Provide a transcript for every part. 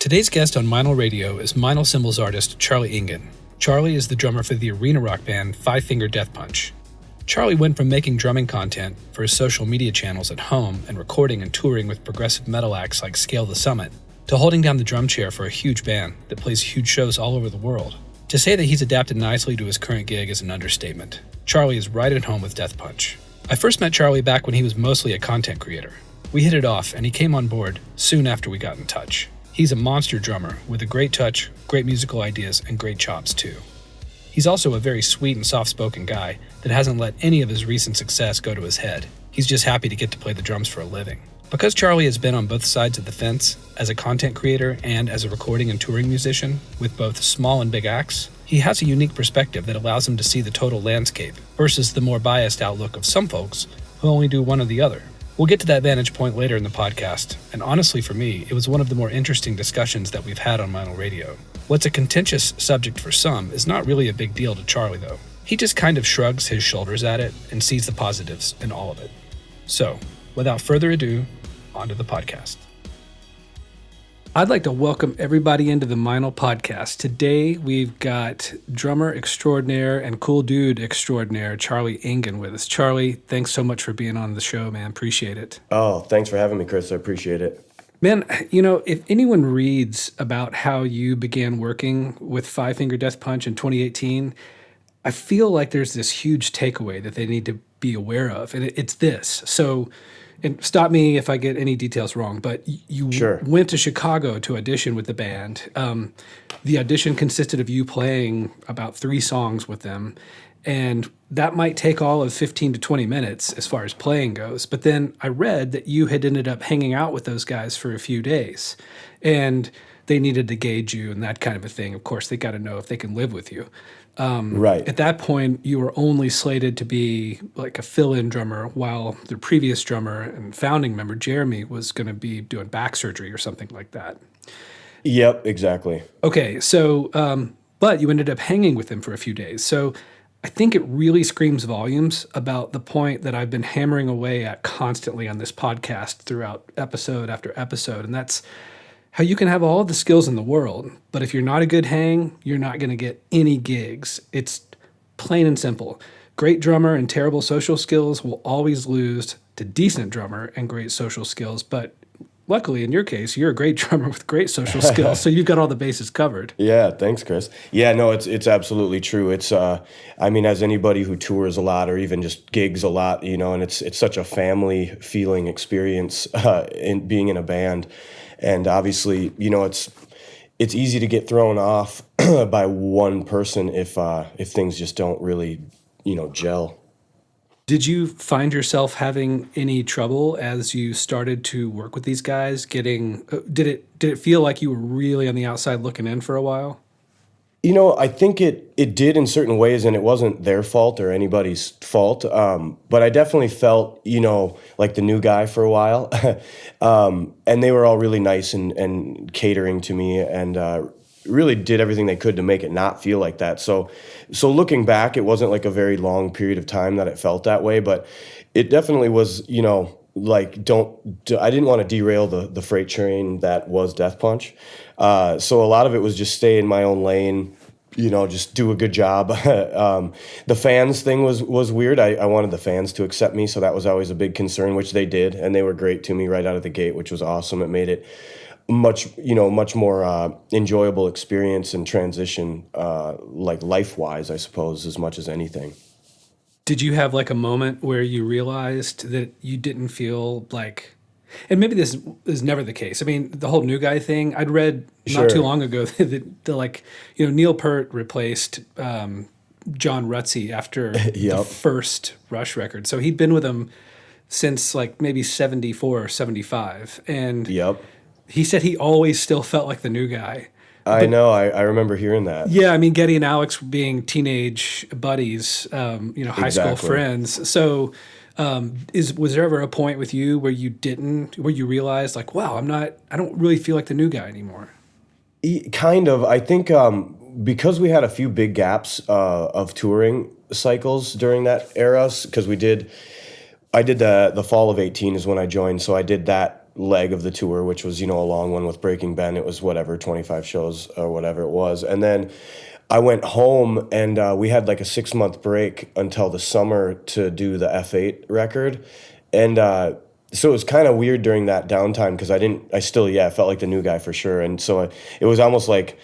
Today's guest on Meinl Radio is Meinl Cymbals artist Charlie Engen. Charlie is the drummer for the arena rock band Five Finger Death Punch. Charlie went from making drumming content for his social media channels at home and recording and touring with progressive metal acts like Scale the Summit, to holding down the drum chair for a huge band that plays huge shows all over the world. To say that he's adapted nicely to his current gig is an understatement. Charlie is right at home with Death Punch. I first met Charlie back when he was mostly a content creator. We hit it off and he came on board soon after we got in touch. He's a monster drummer with a great touch, great musical ideas, and great chops too. He's also a very sweet and soft-spoken guy that hasn't let any of his recent success go to his head. He's just happy to get to play the drums for a living. Because Charlie has been on both sides of the fence, as a content creator and as a recording and touring musician, with both small and big acts, he has a unique perspective that allows him to see the total landscape versus the more biased outlook of some folks who only do one or the other. We'll get to that vantage point later in the podcast, and honestly for me, it was one of the more interesting discussions that we've had on Meinl Radio. What's a contentious subject for some is not really a big deal to Charlie though. He just kind of shrugs his shoulders at it and sees the positives in all of it. So, without further ado, on to the podcast. I'd like to welcome everybody into the Meinl podcast. Today we've got drummer extraordinaire and cool dude extraordinaire, Charlie Engen, with us. Charlie, thanks so much for being on the show, man. Appreciate it. Oh, thanks for having me, Chris. I appreciate it. Man, you know, if anyone reads about how you began working with Five Finger Death Punch in 2018, I feel like there's this huge takeaway that they need to be aware of, and it's this. So, and stop me if I get any details wrong, but you Sure. went to Chicago to audition with the band. The audition consisted of you playing about 3 songs with them, and that might take all of 15 to 20 minutes as far as playing goes. But then I read that you had ended up hanging out with those guys for a few days, and they needed to gauge you and that kind of a thing. Of course, they got to know if they can live with you. Right. At that point, you were only slated to be like a fill-in drummer, while the previous drummer and founding member, Jeremy, was going to be doing back surgery or something like that. Yep, exactly. Okay, so, but you ended up hanging with him for a few days. So I think it really screams volumes about the point that I've been hammering away at constantly on this podcast throughout episode after episode, and that's how you can have all the skills in the world, but if you're not a good hang, you're not going to get any gigs. It's plain and simple. Great drummer and terrible social skills will always lose to decent drummer and great social skills, but luckily in your case, you're a great drummer with great social skills, so you've got all the bases covered. Yeah, thanks, Chris. Yeah, no, it's absolutely true. It's I mean, as anybody who tours a lot or even just gigs a lot, you know, and it's such a family feeling experience in being in a band. And obviously, you know, it's easy to get thrown off by one person if things just don't really, you know, gel. Did you find yourself having any trouble as you started to work with these guys? Did it feel like you were really on the outside looking in for a while? You know, I think it did in certain ways, and it wasn't their fault or anybody's fault. But I definitely felt, you know, like the new guy for a while. And they were all really nice and catering to me and really did everything they could to make it not feel like that. So looking back, it wasn't like a very long period of time that it felt that way, but it definitely was, you know, like I didn't want to derail the freight train that was Death Punch. So a lot of it was just stay in my own lane, you know, just do a good job. The fans thing was weird. I wanted the fans to accept me, so that was always a big concern, which they did, and they were great to me right out of the gate, which was awesome. It made it much more enjoyable experience and transition, like life-wise, I suppose, as much as anything. Did you have like a moment where you realized that you didn't feel like, and maybe this is never the case. I mean, the whole new guy thing, I'd read not too long ago that like, you know, Neil Peart replaced John Rutsey after the first Rush record. So he'd been with him since like maybe 74 or 75. And he said he always still felt like the new guy. I know. I remember hearing that. Yeah, I mean, Geddy and Alex being teenage buddies, you know, high school friends. So, was there ever a point with you where you realized like, wow, I don't really feel like the new guy anymore? Kind of. I think because we had a few big gaps of touring cycles during that era, because I did the fall of 18 is when I joined, so I did that leg of the tour, which was, a long one with Breaking Ben. It was whatever, 25 shows or whatever it was. And then I went home and we had like a 6-month break until the summer to do the F8 record. And so it was kind of weird during that downtime because I felt like the new guy for sure. And so it was almost like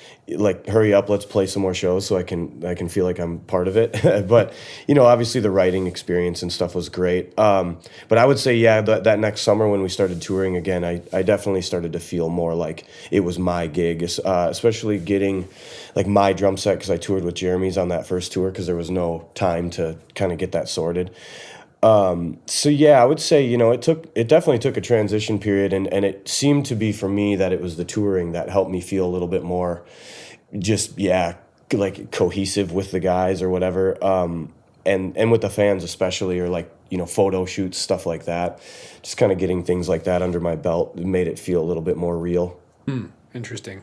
hurry up, let's play some more shows so I can feel like I'm part of it. But obviously the writing experience and stuff was great. But I would say that next summer when we started touring again, I definitely started to feel more like it was my gig, especially getting like my drum set, because I toured with Jeremy's on that first tour because there was no time to kind of get that sorted. So yeah, I would say, it definitely took a transition period, and it seemed to be for me that it was the touring that helped me feel a little bit more just, like cohesive with the guys or whatever. And with the fans especially, or like, photo shoots, stuff like that. Just kind of getting things like that under my belt made it feel a little bit more real. Interesting.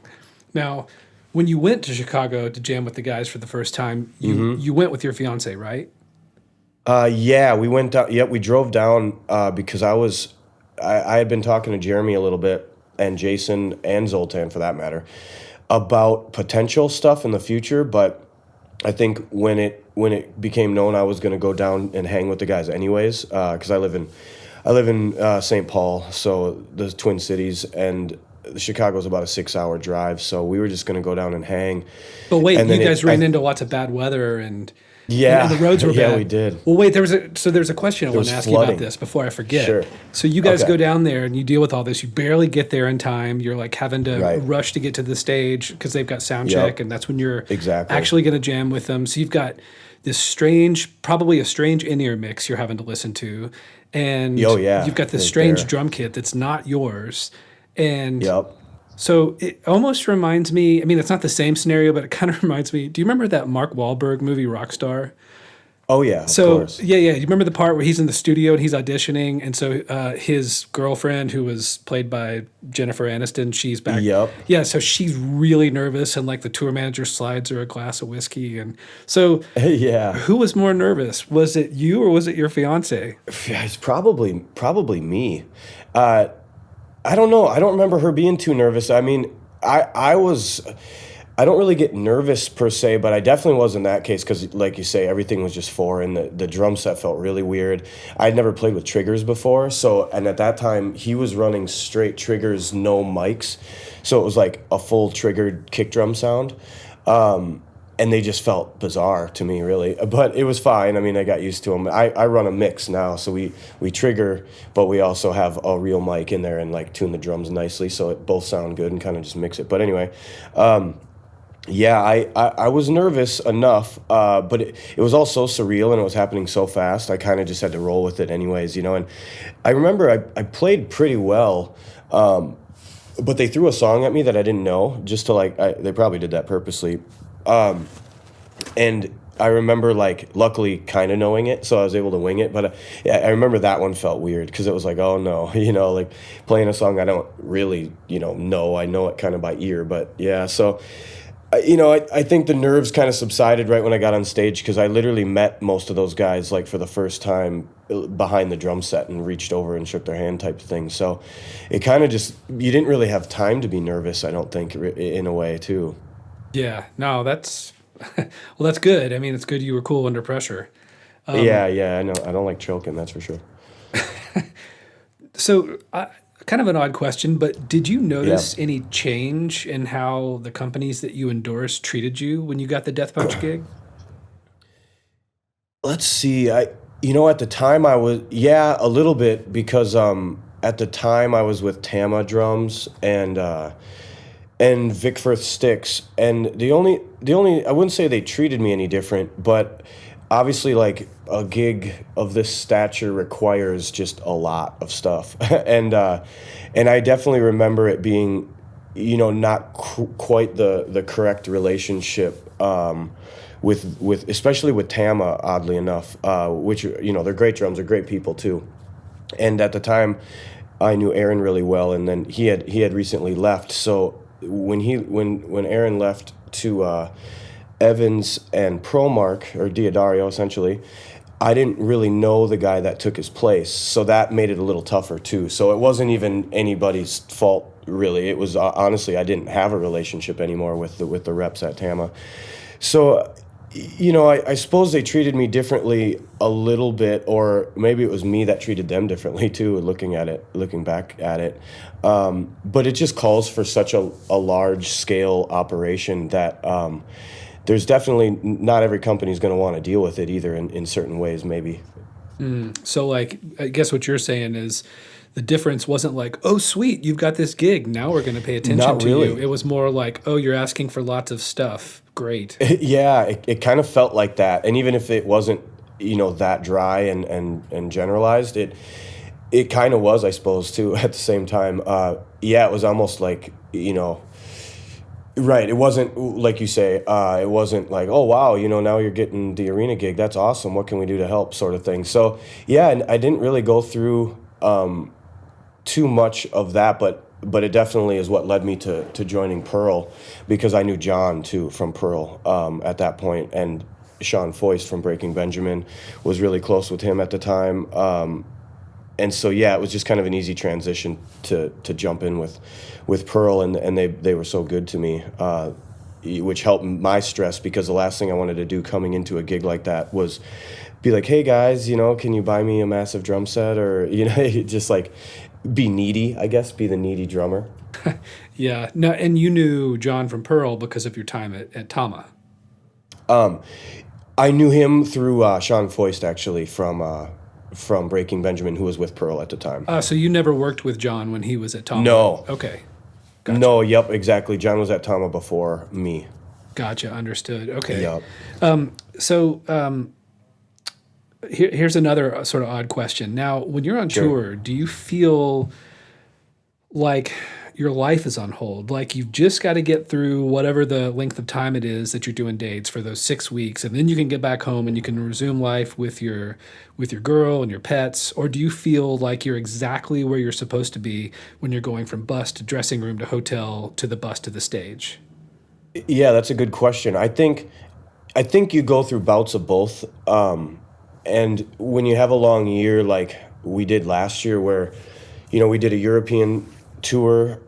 Now, when you went to Chicago to jam with the guys for the first time, you went with your fiance, right? We went down. Yeah, we drove down because I had been talking to Jeremy a little bit, and Jason and Zoltan for that matter, about potential stuff in the future. But I think when it became known I was going to go down and hang with the guys anyways, because I live in St. Paul, so the Twin Cities, and Chicago's about a 6-hour drive. So we were just going to go down and hang. But wait, you guys ran into lots of bad weather and. Yeah, and the roads were bad. Yeah, we did. Well, wait, there's a question I want to ask you about this before I forget. Sure. So you guys go down there and you deal with all this. You barely get there in time. You're like having to rush to get to the stage because they've got sound check, and that's when you're actually going to jam with them. So you've got this probably a strange in-ear mix you're having to listen to, and you've got this strange drum kit that's not yours, and. So it almost reminds me, I mean, it's not the same scenario, but it kind of reminds me, do you remember that Mark Wahlberg movie, Rockstar? Oh, yeah, of course. Yeah. You remember the part where he's in the studio and he's auditioning, and so his girlfriend, who was played by Jennifer Aniston, she's back. Yep. Yeah, so she's really nervous, and like the tour manager slides her a glass of whiskey. And so who was more nervous? Was it you or was it your fiance? It's probably me. I don't know. I don't remember her being too nervous. I mean, I don't really get nervous per se, but I definitely was in that case because, like you say, everything was just foreign. The drum set felt really weird. I'd never played with triggers before, and at that time, he was running straight triggers, no mics. So it was like a full triggered kick drum sound. And they just felt bizarre to me, really. But it was fine. I mean, I got used to them. I run a mix now, so we trigger, but we also have a real mic in there and like tune the drums nicely so it both sound good and kind of just mix it. But anyway, I was nervous enough, but it was all so surreal and it was happening so fast. I kind of just had to roll with it anyways, And I remember I played pretty well, but they threw a song at me that I didn't know, just to they probably did that purposely. And I remember, luckily kind of knowing it, so I was able to wing it. But I remember that one felt weird because it was like, oh no, playing a song I don't really, know. I know it kind of by ear, but yeah. So, I think the nerves kind of subsided right when I got on stage because I literally met most of those guys for the first time behind the drum set and reached over and shook their hand type of thing. So it kind of you didn't really have time to be nervous, I don't think, in a way too. Yeah, no, that's that's good. I mean, it's good you were cool under pressure. Yeah, I know. I don't like choking, that's for sure. So, kind of an odd question, but did you notice any change in how the companies that you endorsed treated you when you got the Death Punch gig? Let's see. At the time I was, a little bit, because at the time I was with Tama drums and Vic Firth sticks, and the only I wouldn't say they treated me any different, but obviously a gig of this stature requires just a lot of stuff, and I definitely remember it being not quite the correct relationship with especially with Tama, oddly enough, which they're great drums, they're great people too, and at the time I knew Aaron really well, and then he had recently left, so when Aaron left to Evans and Promark, or Diodario essentially, I didn't really know the guy that took his place, so that made it a little tougher too. So it wasn't even anybody's fault really. It was honestly I didn't have a relationship anymore with the reps at Tama. So, I suppose they treated me differently a little bit, or maybe it was me that treated them differently too. Looking back at it, but it just calls for such a large scale operation that. There's definitely not every company is going to want to deal with it either in certain ways, maybe. So, like, I guess what you're saying is the difference wasn't like, oh, sweet, you've got this gig. Now we're going to pay attention Not to really. you. It was more like, oh, you're asking for lots of stuff. Great. Yeah, it kind of felt like that. And even if it wasn't, that dry and generalized, it kind of was, I suppose, too, at the same time. Yeah, it was almost like, right. It wasn't like you say. It wasn't like, oh wow, now you're getting the arena gig. That's awesome. What can we do to help, sort of thing. So yeah, and I didn't really go through too much of that, but it definitely is what led me to joining Pearl, because I knew John too from Pearl at that point, and Sean Foyce from Breaking Benjamin was really close with him at the time. And so yeah, it was just kind of an easy transition to jump in with Pearl, and they were so good to me, which helped my stress, because the last thing I wanted to do coming into a gig like that was be like, hey guys, can you buy me a massive drum set, or just like be needy, I guess, be the needy drummer. Yeah. No, and you knew John from Pearl because of your time at Tama. I knew him through Sean Foyce, actually, from Breaking Benjamin, who was with Pearl at the time. So you never worked with John when he was at Tama? No. Okay. Gotcha. No, yep, exactly. John was at Tama before me. Gotcha, understood. Okay. Yep. Here's another sort of odd question. Now, when you're on tour, do you feel like your life is on hold? Like you've just got to get through whatever the length of time it is that you're doing dates for those 6 weeks, and then you can get back home and you can resume life with your girl and your pets? Or do you feel like you're exactly where you're supposed to be when you're going from bus to dressing room to hotel to the bus to the stage? Yeah, that's a good question. I think you go through bouts of both. And when you have a long year like we did last year, where, we did a European tour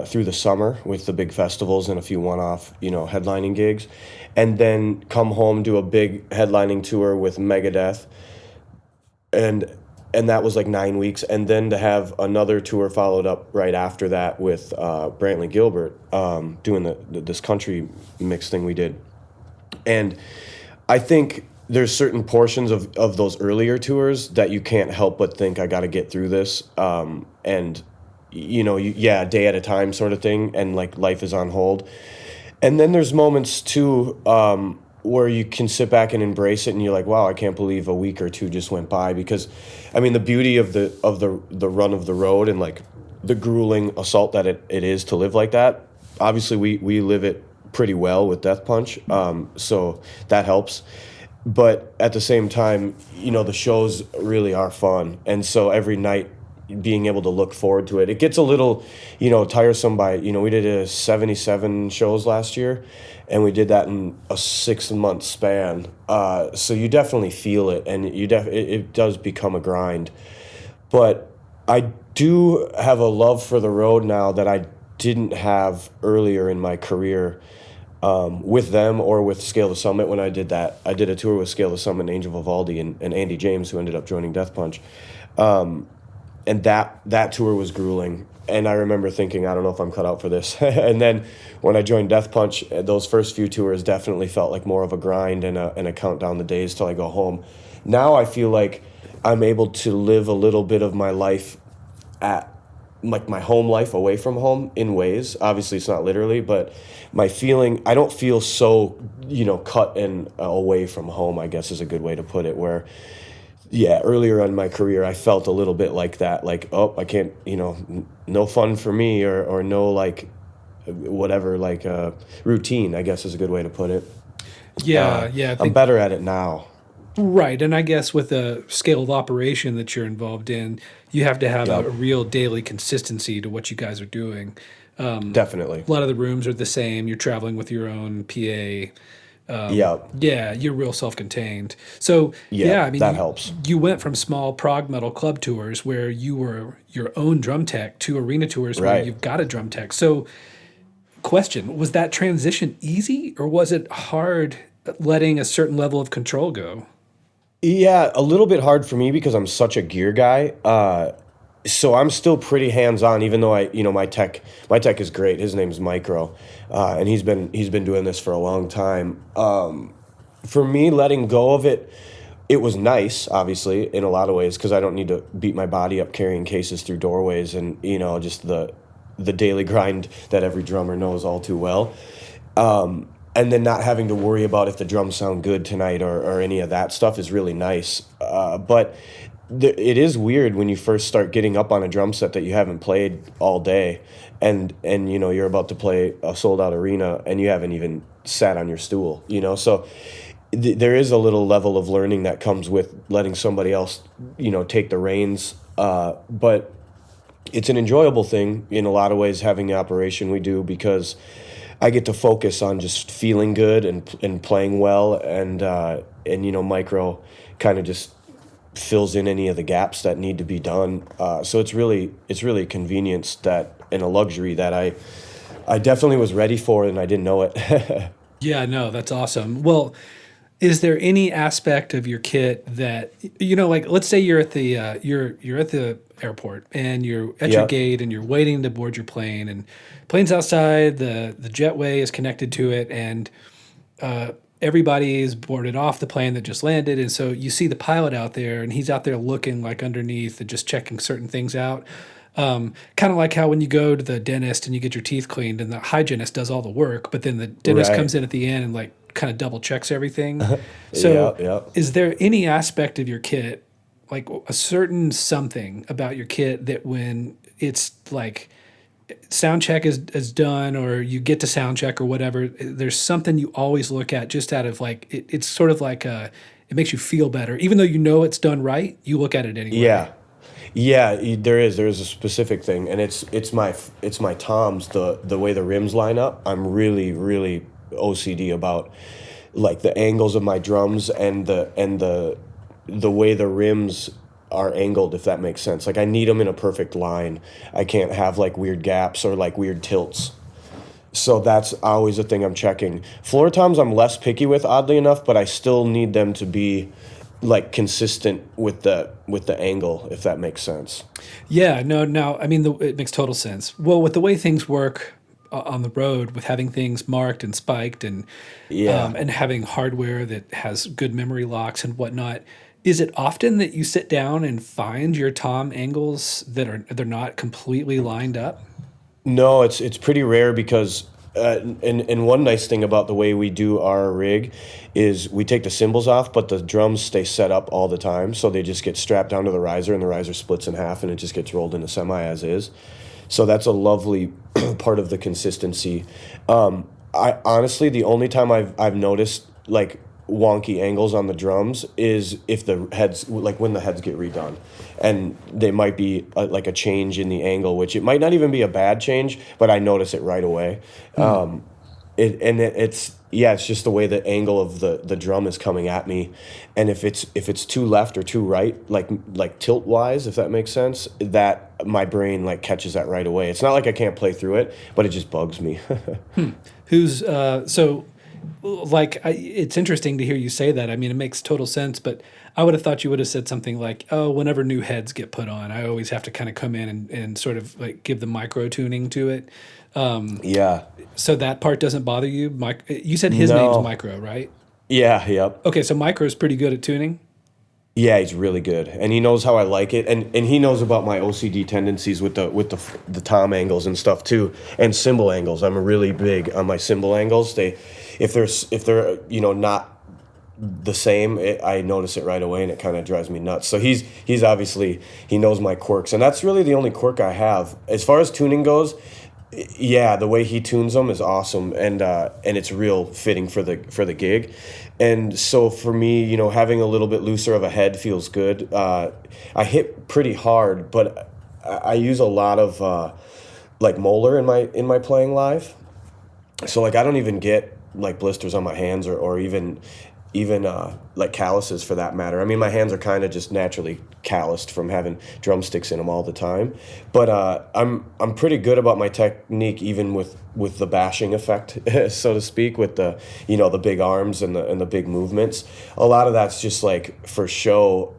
through the summer with the big festivals and a few one-off, headlining gigs, and then come home, do a big headlining tour with Megadeth, and that was like 9 weeks, and then to have another tour followed up right after that with Brantley Gilbert doing this country mix thing we did. And I think there's certain portions of those earlier tours that you can't help but think, I got to get through this, and a day at a time sort of thing, and like life is on hold. And then there's moments too where you can sit back and embrace it, and you're like, wow, I can't believe a week or two just went by. Because I mean, the beauty of the run of the road, and like the grueling assault that it is to live like that, obviously we live it pretty well with Death Punch, so that helps. But at the same time, the shows really are fun, and so every night being able to look forward to it, it gets a little, tiresome by, we did 77 shows last year, and we did that in a 6-month span. So you definitely feel it, and it does become a grind. But I do have a love for the road now that I didn't have earlier in my career. With them or with Scale the Summit. When I did that, I did a tour with Scale the Summit, Angel Vivaldi, and Andy James, who ended up joining Death Punch. And that tour was grueling. And I remember thinking, I don't know if I'm cut out for this. And then when I joined Death Punch, those first few tours definitely felt like more of a grind and a count down the days till I go home. Now I feel like I'm able to live a little bit of my life at like my home life away from home in ways. Obviously it's not literally, but my feeling, I don't feel so, cut and away from home, I guess is a good way to put it, where earlier in my career I felt a little bit like that, like, oh, I can't, no fun for me, or no, like, whatever, like routine, I guess is a good way to put it. I'm better at it now. Right, and I guess with the scale of operation that you're involved in, you have to have a real daily consistency to what you guys are doing. Definitely. A lot of the rooms are the same. You're traveling with your own PA. Yeah, Yeah, you're real self-contained. So yeah, yeah, I mean, that helps. you went from small prog metal club tours where you were your own drum tech to arena tours where Right. you've got a drum tech. So question, was that transition easy or was it hard letting a certain level of control go? Yeah, a little bit hard for me because I'm such a gear guy. So I'm still pretty hands on, even though my tech is great. His name's Micro, and he's been doing this for a long time. For me, letting go of it, it was nice, obviously, in a lot of ways, because I don't need to beat my body up carrying cases through doorways, and just the daily grind that every drummer knows all too well. And then not having to worry about if the drums sound good tonight or any of that stuff is really nice. But it is weird when you first start getting up on a drum set that you haven't played all day, and you're about to play a sold out arena and you haven't even sat on your stool. So there is a little level of learning that comes with letting somebody else take the reins. But it's an enjoyable thing in a lot of ways having the operation we do, because I get to focus on just feeling good and playing well, and Micro kind of just fills in any of the gaps that need to be done. So it's really a convenience that and a luxury that I definitely was ready for, and I didn't know it. Yeah, no, that's awesome. Well, is there any aspect of your kit that like let's say you're at the you're at the airport and you're at your Yep. gate and you're waiting to board your plane and plane's outside, the jetway is connected to it, and everybody is boarded off the plane that just landed, and so you see the pilot out there and he's out there looking like underneath and just checking certain things out. Kind of like how when you go to the dentist and you get your teeth cleaned and the hygienist does all the work, but then the dentist Right. comes in at the end and like kind of double checks everything. Yeah, So, yeah. is there any aspect of your kit, like a certain something about your kit that when it's like sound check is done or you get to sound check or whatever, there's something you always look at just out of like, it's sort of like it makes you feel better. Even though you know it's done right, you look at it anyway. Yeah. Yeah, there is a specific thing, and it's my toms, the way the rims line up. I'm really OCD about like the angles of my drums and the way the rims are angled, if that makes sense. Like I need them in a perfect line. I can't have like weird gaps or like weird tilts. So that's always a thing I'm checking. Floor toms I'm less picky with, oddly enough, but I still need them to be like consistent with the angle, if that makes sense. Yeah, no. I mean, it makes total sense. Well, with the way things work on the road, with having things marked and spiked, Yeah. and having hardware that has good memory locks and whatnot, is it often that you sit down and find your tom angles that they're not completely lined up? No, it's pretty rare because and one nice thing about the way we do our rig is we take the cymbals off, but the drums stay set up all the time, so they just get strapped down to the riser, and the riser splits in half, and it just gets rolled into semi as is. So that's a lovely part of the consistency. I honestly, the only time I've noticed like wonky angles on the drums is if the heads, like when the heads get redone, and they might be like a change in the angle, which it might not even be a bad change, but I notice it right away. It's just the way the angle of the drum is coming at me, and if it's too left or too right, like tilt wise, if that makes sense, that my brain like catches that right away. It's not like I can't play through it, but it just bugs me. Who's so like it's interesting to hear you say that. I mean, it makes total sense, but I would have thought you would have said something like, "Oh, whenever new heads get put on, I always have to kind of come in and sort of like give the micro tuning to it." Yeah. So that part doesn't bother you. Mike, you said his name's No. Micro, right? Yeah. Yep. Okay, so Micro's pretty good at tuning. Yeah, he's really good, and he knows how I like it, and he knows about my OCD tendencies with the tom angles and stuff too, and cymbal angles. I'm really big on my cymbal angles. If they're not the same, I notice it right away, and it kind of drives me nuts. So he's obviously, he knows my quirks, and that's really the only quirk I have as far as tuning goes. Yeah, the way he tunes them is awesome, and it's real fitting for the gig. And so for me, having a little bit looser of a head feels good. I hit pretty hard, but I use a lot of like molar in my playing live. So like I don't even get like blisters on my hands, or even like calluses for that matter. I mean, my hands are kind of just naturally calloused from having drumsticks in them all the time. But I'm pretty good about my technique, even with the bashing effect, so to speak, with the the big arms and the big movements. A lot of that's just like for show,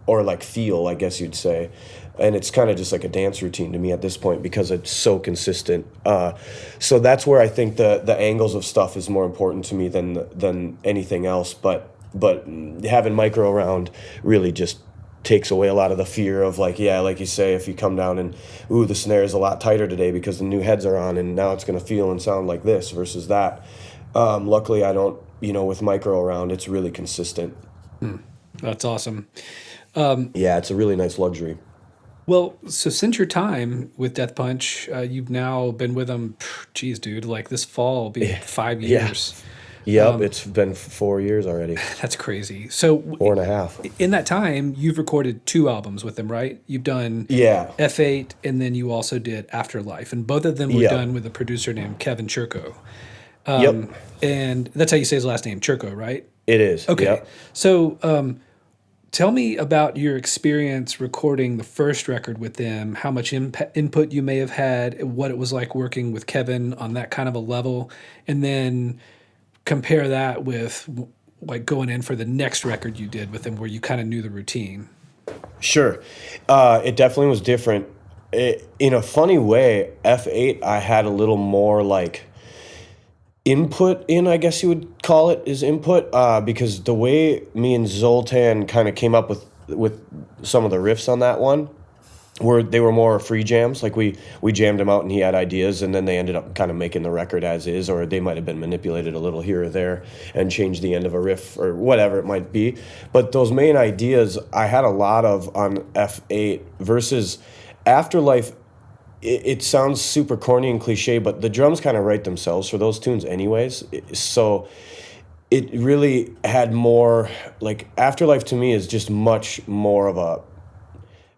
or like feel, I guess you'd say. And it's kind of just like a dance routine to me at this point because it's so consistent. So that's where I think the angles of stuff is more important to me than anything else. But having micro around really just takes away a lot of the fear of like you say, if you come down and the snare is a lot tighter today because the new heads are on and now it's going to feel and sound like this versus that. Luckily, I don't. With micro around, it's really consistent. That's awesome. Yeah, it's a really nice luxury. Well, so since your time with Death Punch, you've now been with them, geez, dude, like this fall will be 5 years. Yep, it's been 4 years already. That's crazy. So 4.5. In that time, you've recorded 2 albums with them, right? You've done F8, and then you also did Afterlife, and both of them were done with a producer named Kevin Churko. And that's how you say his last name, Churko, right? It is. Okay. Yep. So tell me about your experience recording the first record with them, how much input you may have had, what it was like working with Kevin on that kind of a level, and then compare that with like going in for the next record you did with them where you kind of knew the routine. Sure. It definitely was different. In a funny way, F8, I had a little more like input in, I guess you would call it, is input, because the way me and Zoltan kind of came up with some of the riffs on that one they were more free jams. Like we jammed them out and he had ideas, and then they ended up kind of making the record as is, or they might have been manipulated a little here or there and changed the end of a riff or whatever it might be. But those main ideas I had a lot of on F8 versus Afterlife. It sounds super corny and cliche, but the drums kind of write themselves for those tunes anyways. So it really had more, like Afterlife to me is just much more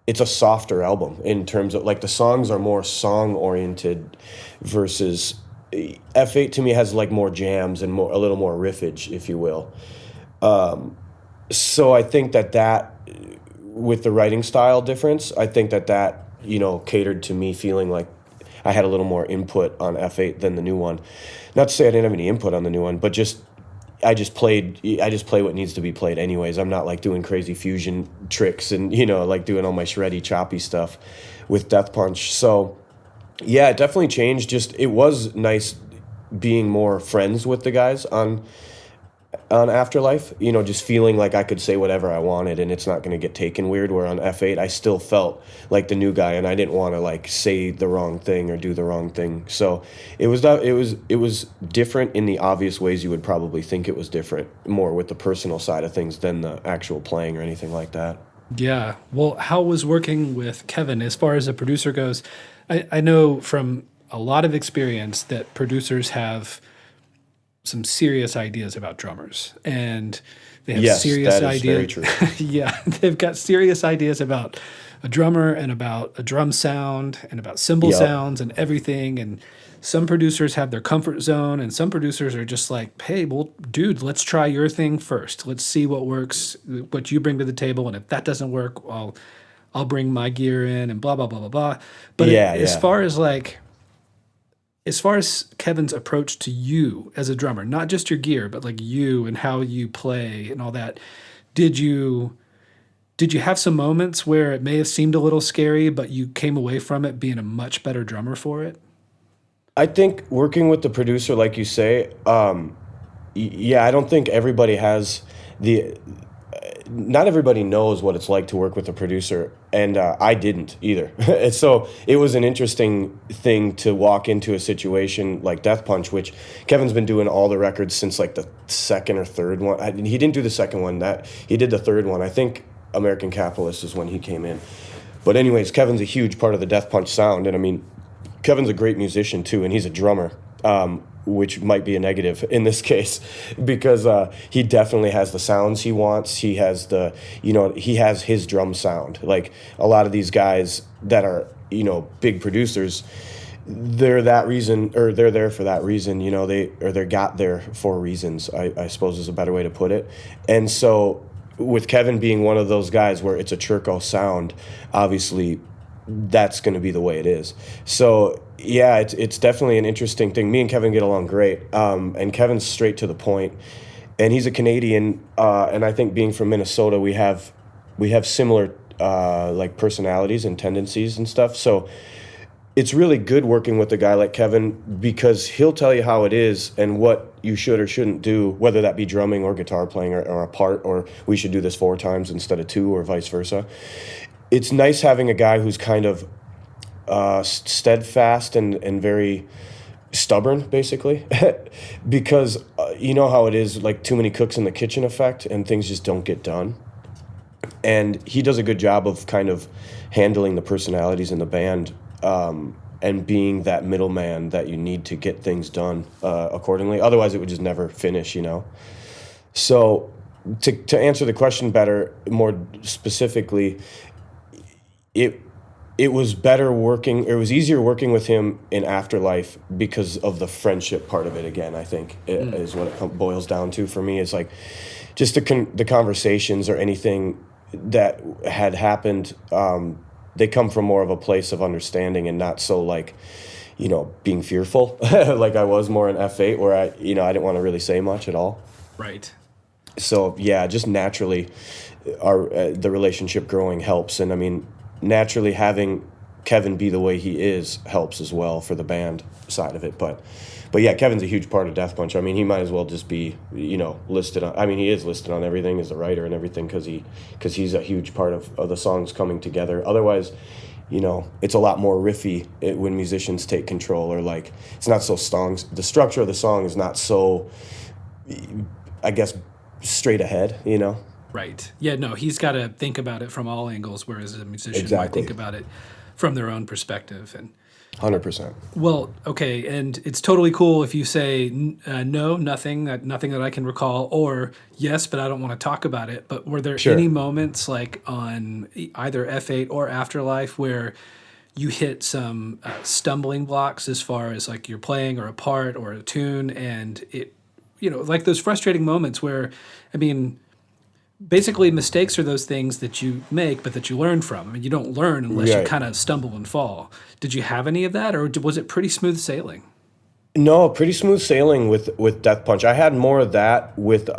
it's a softer album in terms of like the songs are more song oriented versus F8 to me has like more jams and a little more riffage, if you will. So I think that with the writing style difference, I think that catered to me feeling like I had a little more input on F8 than the new one. Not to say I didn't have any input on the new one, but I just play what needs to be played anyways. I'm not like doing crazy fusion tricks and like doing all my shreddy choppy stuff with Death Punch. So yeah, it definitely changed. Just it was nice being more friends with the guys on Afterlife, just feeling like I could say whatever I wanted and it's not going to get taken weird, where on F8 I still felt like the new guy and I didn't want to like say the wrong thing or do the wrong thing. So it was different in the obvious ways you would probably think it was different, more with the personal side of things than the actual playing or anything like that. Yeah. Well, how was working with Kevin as far as a producer goes? I know from a lot of experience that producers have some serious ideas about drummers, and they have serious ideas. Very true. Yeah, they've got serious ideas about a drummer and about a drum sound and about cymbal sounds and everything. And some producers have their comfort zone, and some producers are just like, hey, well, dude, let's try your thing first. Let's see what works, what you bring to the table, and if that doesn't work, I'll bring my gear in and blah blah blah blah blah. But as far as Kevin's approach to you as a drummer, not just your gear, but like you and how you play and all that, did you have some moments where it may have seemed a little scary, but you came away from it being a much better drummer for it? I think working with the producer, like you say, I don't think everybody has not everybody knows what it's like to work with a producer, and I didn't either. And so it was an interesting thing to walk into a situation like Death Punch, which Kevin's been doing all the records since like the second or third one. He didn't do the second one, he did the third one. I think American Capitalist is when he came in. But anyways, Kevin's a huge part of the Death Punch sound, and I mean, Kevin's a great musician too, and he's a drummer. Which might be a negative in this case, because he definitely has the sounds he wants. He has he has his drum sound. Like a lot of these guys that are, big producers, they're that reason, or they're there for that reason, you know, they got there for reasons, I suppose is a better way to put it. And so with Kevin being one of those guys where it's a Churko sound, obviously that's going to be the way it is. So yeah, it's definitely an interesting thing. Me and Kevin get along great, and Kevin's straight to the point, and he's a Canadian, and I think being from Minnesota, we have similar like personalities and tendencies and stuff. So it's really good working with a guy like Kevin because he'll tell you how it is and what you should or shouldn't do, whether that be drumming or guitar playing or a part, or we should do this 4 times instead of 2 or vice versa. It's nice having a guy who's kind of steadfast and very stubborn, basically, because you know how it is, like too many cooks in the kitchen effect, and things just don't get done. And he does a good job of kind of handling the personalities in the band, and being that middleman that you need to get things done accordingly. Otherwise, it would just never finish, you know. So to answer the question better, more specifically, it was better working, it was easier working with him in Afterlife because of the friendship part of it again, I think, is what it boils down to for me. It's like just the conversations or anything that had happened, they come from more of a place of understanding and not so like, you know, being fearful like I was more in F8 where I didn't want to really say much at all. Right. So yeah, just naturally the relationship growing helps. And I mean, naturally having Kevin be the way he is helps as well for the band side of it. But yeah, Kevin's a huge part of Death Punch. I mean, he might as well just be, you know, listed on, I mean, he is listed on everything as a writer and everything because he's a huge part of the songs coming together. Otherwise, you know, it's a lot more riffy when musicians take control, or like, it's not so songs, the structure of the song is not so, I guess, straight ahead, you know? Right. Yeah, no, he's got to think about it from all angles, whereas a musician might Exactly. think about it from their own perspective. And 100%. well, okay, and it's totally cool if you say no, nothing that I can recall, or yes, but I don't want to talk about it. But were there Sure. any moments like on either F8 or Afterlife where you hit some stumbling blocks as far as like you're playing or a part or a tune, and it, you know, like those frustrating moments where, I mean, basically mistakes are those things that you make but that you learn from. I mean, you don't learn unless you Right. kind of stumble and fall. Did you have any of that, or was it pretty smooth sailing? No, pretty smooth sailing with Death Punch. I had more of that with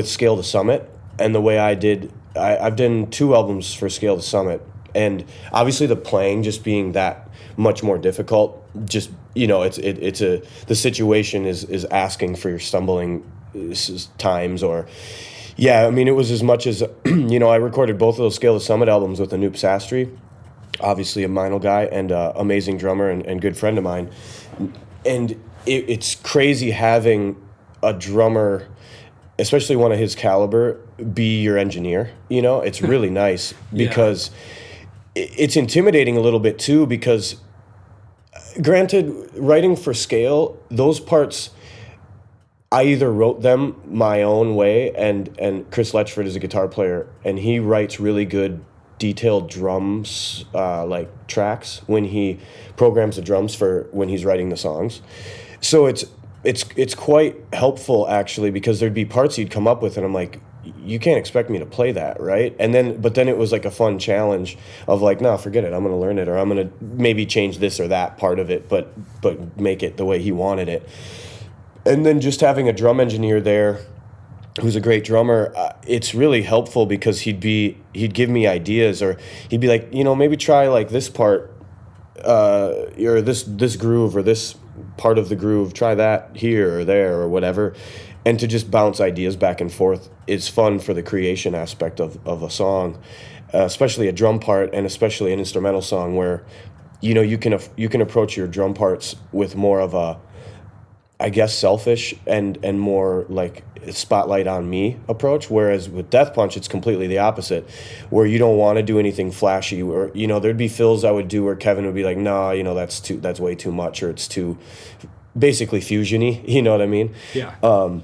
Scale to Summit, and the way I've done 2 albums for Scale to Summit, and obviously the playing just being that much more difficult. Just, you know, the situation is asking for your stumbling times, or yeah, I mean, it was as much as you know, I recorded both of those Scale to Summit albums with Anoop Sastry, obviously a Meinl guy and amazing drummer and good friend of mine. And it's crazy having a drummer, especially one of his caliber, be your engineer. You know, it's really nice because it's intimidating a little bit too, because granted, writing for Scale, those parts, I either wrote them my own way, and Chris Letchford is a guitar player, and he writes really good detailed drums like tracks when he programs the drums for when he's writing the songs. So it's quite helpful actually, because there'd be parts he'd come up with and I'm like, you can't expect me to play that, right? But then it was like a fun challenge of like, no, forget it, I'm gonna learn it, or I'm gonna maybe change this or that part of it, but make it the way he wanted it. And then just having a drum engineer there who's a great drummer, it's really helpful because he'd give me ideas, or he'd be like, you know, maybe try like this part, or this groove, or this part of the groove, try that here or there or whatever. And to just bounce ideas back and forth is fun for the creation aspect of a song, especially a drum part, and especially an instrumental song where, you know, you can approach your drum parts with more of a, I guess, selfish and more like spotlight on me approach, whereas with Death Punch it's completely the opposite, where you don't want to do anything flashy, or, you know, there'd be fills I would do where Kevin would be like, nah, you know, that's way too much, or it's too basically fusiony, you know what I mean? Yeah.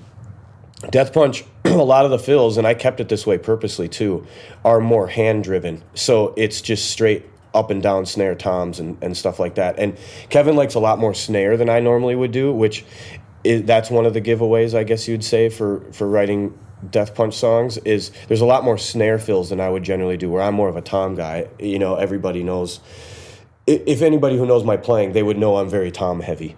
Death Punch, a lot of the fills, and I kept it this way purposely too, are more hand driven, so it's just straight up and down snare toms and stuff like that. And Kevin likes a lot more snare than I normally would do, that's one of the giveaways, I guess you'd say, for writing Death Punch songs, is there's a lot more snare fills than I would generally do, where I'm more of a tom guy. You know, everybody knows, if anybody who knows my playing, they would know I'm very tom heavy.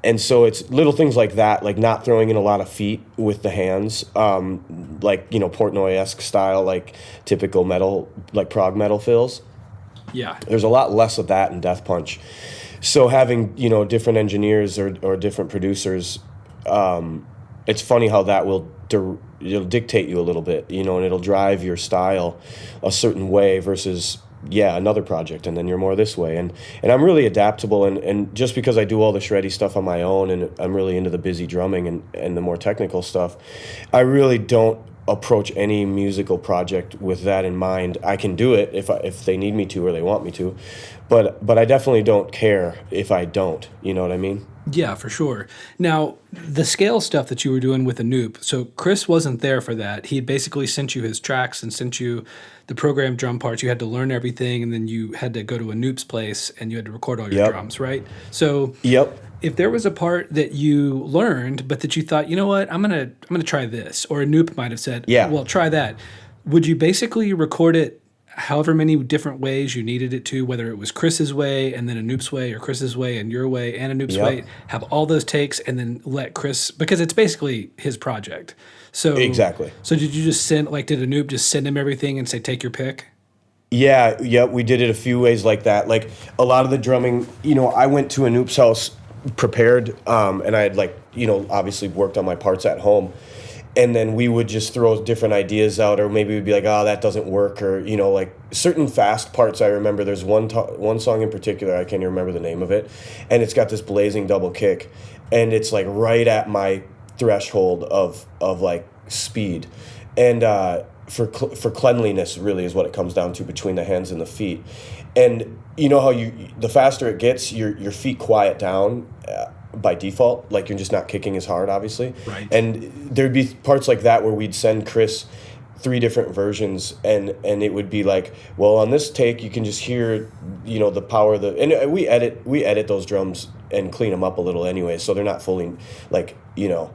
And so it's little things like that, like not throwing in a lot of feet with the hands, like, you know, Portnoy-esque style, like typical metal, like prog metal fills. Yeah. There's a lot less of that in Death Punch. So having, you know, different engineers or different producers, it's funny how that it'll dictate you a little bit, you know, and it'll drive your style a certain way versus, another project, and then you're more this way. And I'm really adaptable, and just because I do all the shreddy stuff on my own, and I'm really into the busy drumming and the more technical stuff, I really don't approach any musical project with that in mind. I can do it if they need me to or they want me to, but I definitely don't care if I don't. You know what I mean? Yeah, for sure. Now, the scale stuff that you were doing with Anoop, so Chris wasn't there for that. He basically sent you his tracks and sent you the programmed drum parts. You had to learn everything, and then you had to go to Anoop's place and you had to record all your drums, right? So if there was a part that you learned, but that you thought, you know what, I'm gonna try this, or Anoop might have said, well, try that. Would you basically record it however many different ways you needed it to, whether it was Chris's way and then Anoop's way, or Chris's way and your way and Anoop's way, have all those takes and then let Chris, because it's basically his project. So exactly. So did you just did Anoop just send him everything and say, take your pick? Yeah, we did it a few ways like that. Like a lot of the drumming, you know, I went to Anoop's house prepared, and I had obviously worked on my parts at home. And then we would just throw different ideas out, or maybe we'd be like, oh, that doesn't work, or, you know, like certain fast parts. I remember there's one song in particular, I can't even remember the name of it, and it's got this blazing double kick, and it's like right at my threshold of like speed, and for cleanliness really is what it comes down to, between the hands and the feet. And you know how the faster it gets, your feet quiet down by default, like you're just not kicking as hard, obviously. Right. And there'd be parts like that where we'd send Chris 3 different versions, and it would be like, well, on this take you can just hear, you know, the power of and we edit those drums and clean them up a little anyway, so they're not fully, like, you know,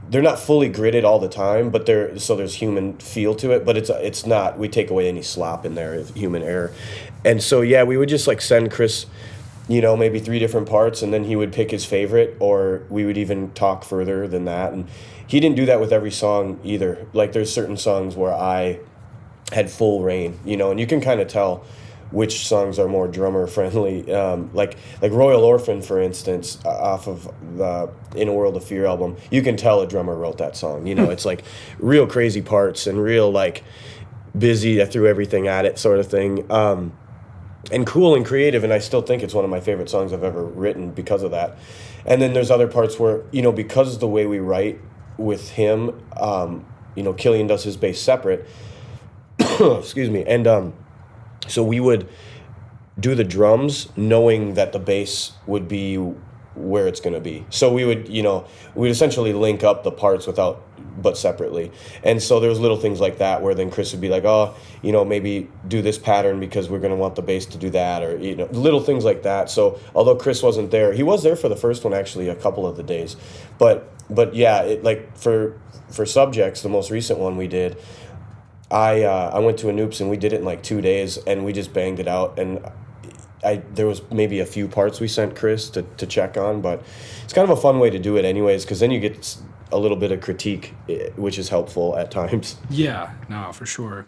they're not fully gridded all the time, but there's human feel to it, but it's not, we take away any slop in there, human error. And so we would just like send Chris, you know, maybe 3 different parts, and then he would pick his favorite, or we would even talk further than that. And he didn't do that with every song either. Like there's certain songs where I had full reign, you know, and you can kind of tell which songs are more drummer friendly. Like Royal Orphan, for instance, off of the In a World of Fear album, you can tell a drummer wrote that song. You know, it's like real crazy parts and real like busy, I threw everything at it sort of thing. And cool and creative, and I still think it's one of my favorite songs I've ever written because of that. And then there's other parts where, you know, because of the way we write with him, you know, Killian does his bass separate, excuse me, and so we would do the drums knowing that the bass would be where it's going to be. So we would, you know, we'd essentially link up the parts but separately. And so there was little things like that where then Chris would be like, oh, you know, maybe do this pattern because we're going to want the bass to do that, or, you know, little things like that. So although Chris wasn't there, he was there for the first one, actually, a couple of the days. But yeah, it, like for Subjects, the most recent one we did, I went to Anoop's and we did it in like 2 days, and we just banged it out. And there was maybe a few parts we sent Chris to check on, but it's kind of a fun way to do it anyways, because then you get a little bit of critique, which is helpful at times. Yeah, no, for sure.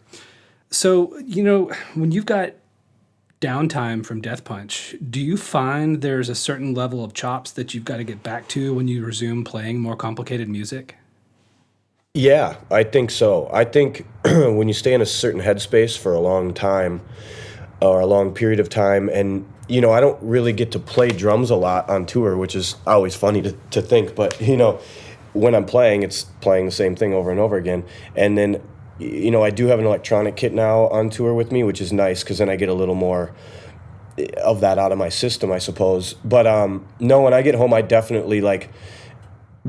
So, you know, when you've got downtime from Death Punch, do you find there's a certain level of chops that you've got to get back to when you resume playing more complicated music? Yeah, I think so. I think when you stay in a certain headspace for a long time, or a long period of time, and, you know, I don't really get to play drums a lot on tour, which is always funny to think, but, you know, when I'm playing, it's playing the same thing over and over again. And then, you know, I do have an electronic kit now on tour with me, which is nice, because then I get a little more of that out of my system, I suppose. But no, when I get home, I definitely like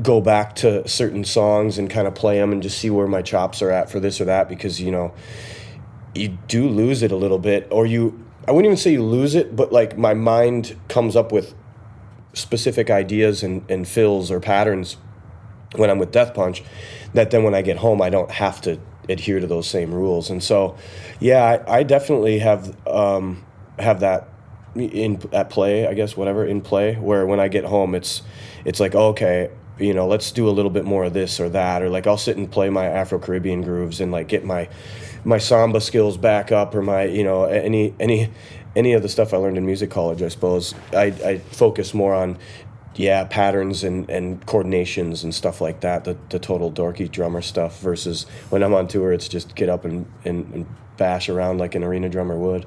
go back to certain songs and kind of play them and just see where my chops are at for this or that, because, you know, you do lose it a little bit, or I wouldn't even say you lose it, but like my mind comes up with specific ideas and fills or patterns when I'm with Death Punch, that then when I get home I don't have to adhere to those same rules. And so, yeah, I definitely have that in at play, I guess, whatever, in play, where when I get home it's like, oh, okay, let's do a little bit more of this or that, or like I'll sit and play my Afro-Caribbean grooves and like get my samba skills back up, or my any of the stuff I learned in music college. I suppose I focus more on patterns and coordinations and stuff like that, the total dorky drummer stuff, versus when I'm on tour it's just get up and bash around like an arena drummer would.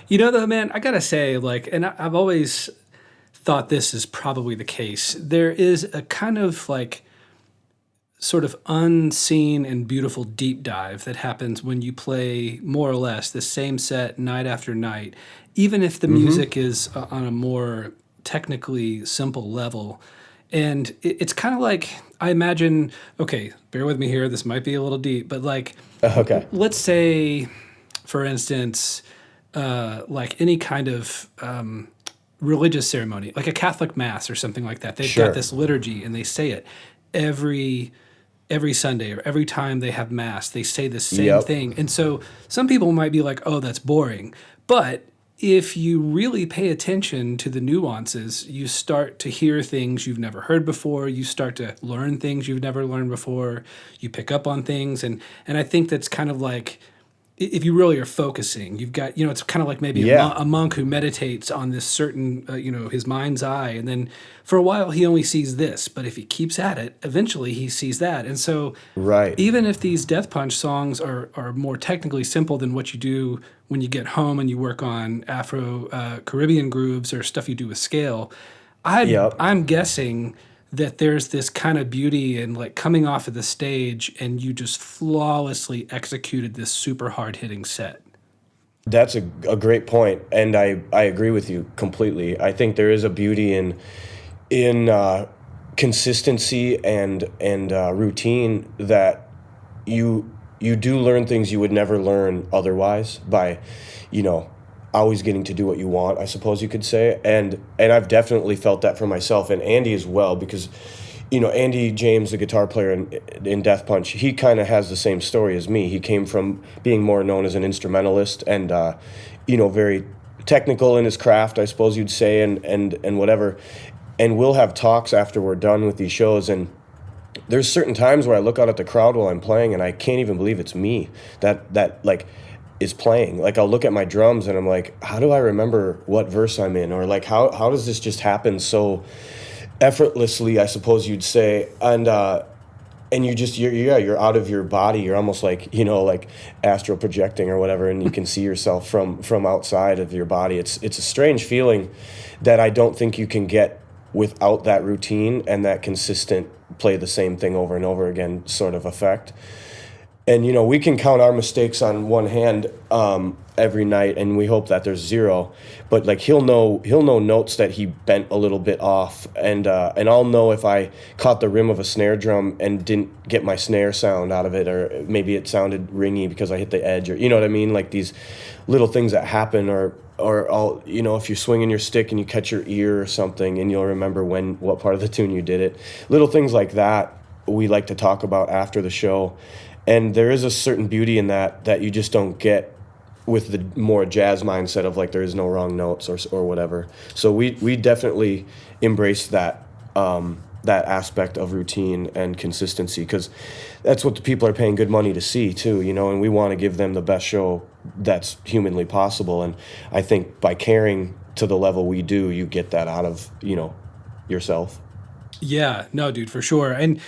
Though, man, I gotta say, like, and I've always thought this is probably the case. There is a kind of like sort of unseen and beautiful deep dive that happens when you play more or less the same set night after night, even if the music is on a more technically simple level. And it's kind of like, I imagine, okay, bear with me here, this might be a little deep, but like, Okay. let's say, for instance, like any kind of religious ceremony, like a Catholic mass or something like that. They've Sure. got this liturgy and they say it every Sunday, or every time they have mass, they say the same Yep. thing. And so some people might be like, oh, that's boring. But if you really pay attention to the nuances, you start to hear things you've never heard before. You start to learn things you've never learned before. You pick up on things. And I think that's kind of like, if you really are focusing, you've got, it's kind of like maybe Yeah. a monk who meditates on this certain, his mind's eye. And then for a while, he only sees this. But if he keeps at it, eventually he sees that. And so Right. even if these Death Punch songs are more technically simple than what you do when you get home and you work on Afro-Caribbean grooves or stuff you do with scale, Yep. I'm guessing that there's this kind of beauty in like coming off of the stage and you just flawlessly executed this super hard-hitting set. That's a great point, and I agree with you completely. I think there is a beauty in consistency and routine, that you do learn things you would never learn otherwise by, always getting to do what you want, I suppose you could say. And I've definitely felt that for myself, and Andy as well, because Andy James, the guitar player in Death Punch, he kind of has the same story as me. He came from being more known as an instrumentalist and very technical in his craft, I suppose you'd say, and whatever. And we'll have talks after we're done with these shows, and there's certain times where I look out at the crowd while I'm playing and I can't even believe it's me that like is playing. Like I'll look at my drums and I'm like, how do I remember what verse I'm in? Or like how does this just happen so effortlessly, I suppose you'd say. And you're out of your body. You're almost like, like astral projecting or whatever, and you can see yourself from outside of your body. It's a strange feeling that I don't think you can get without that routine and that consistent play the same thing over and over again sort of effect. And we can count our mistakes on one hand every night, and we hope that there's zero. But like he'll know notes that he bent a little bit off, and I'll know if I caught the rim of a snare drum and didn't get my snare sound out of it, or maybe it sounded ringy because I hit the edge, or you know what I mean, like these little things that happen, or I'll, if you're swinging your stick and you catch your ear or something, and you'll remember what part of the tune you did it. Little things like that we like to talk about after the show. And there is a certain beauty in that you just don't get with the more jazz mindset of like there is no wrong notes or whatever. So we definitely embrace that aspect of routine and consistency, because that's what the people are paying good money to see too, and we want to give them the best show that's humanly possible. And I think by caring to the level we do, you get that out of, yourself. Yeah, no, dude, for sure. And,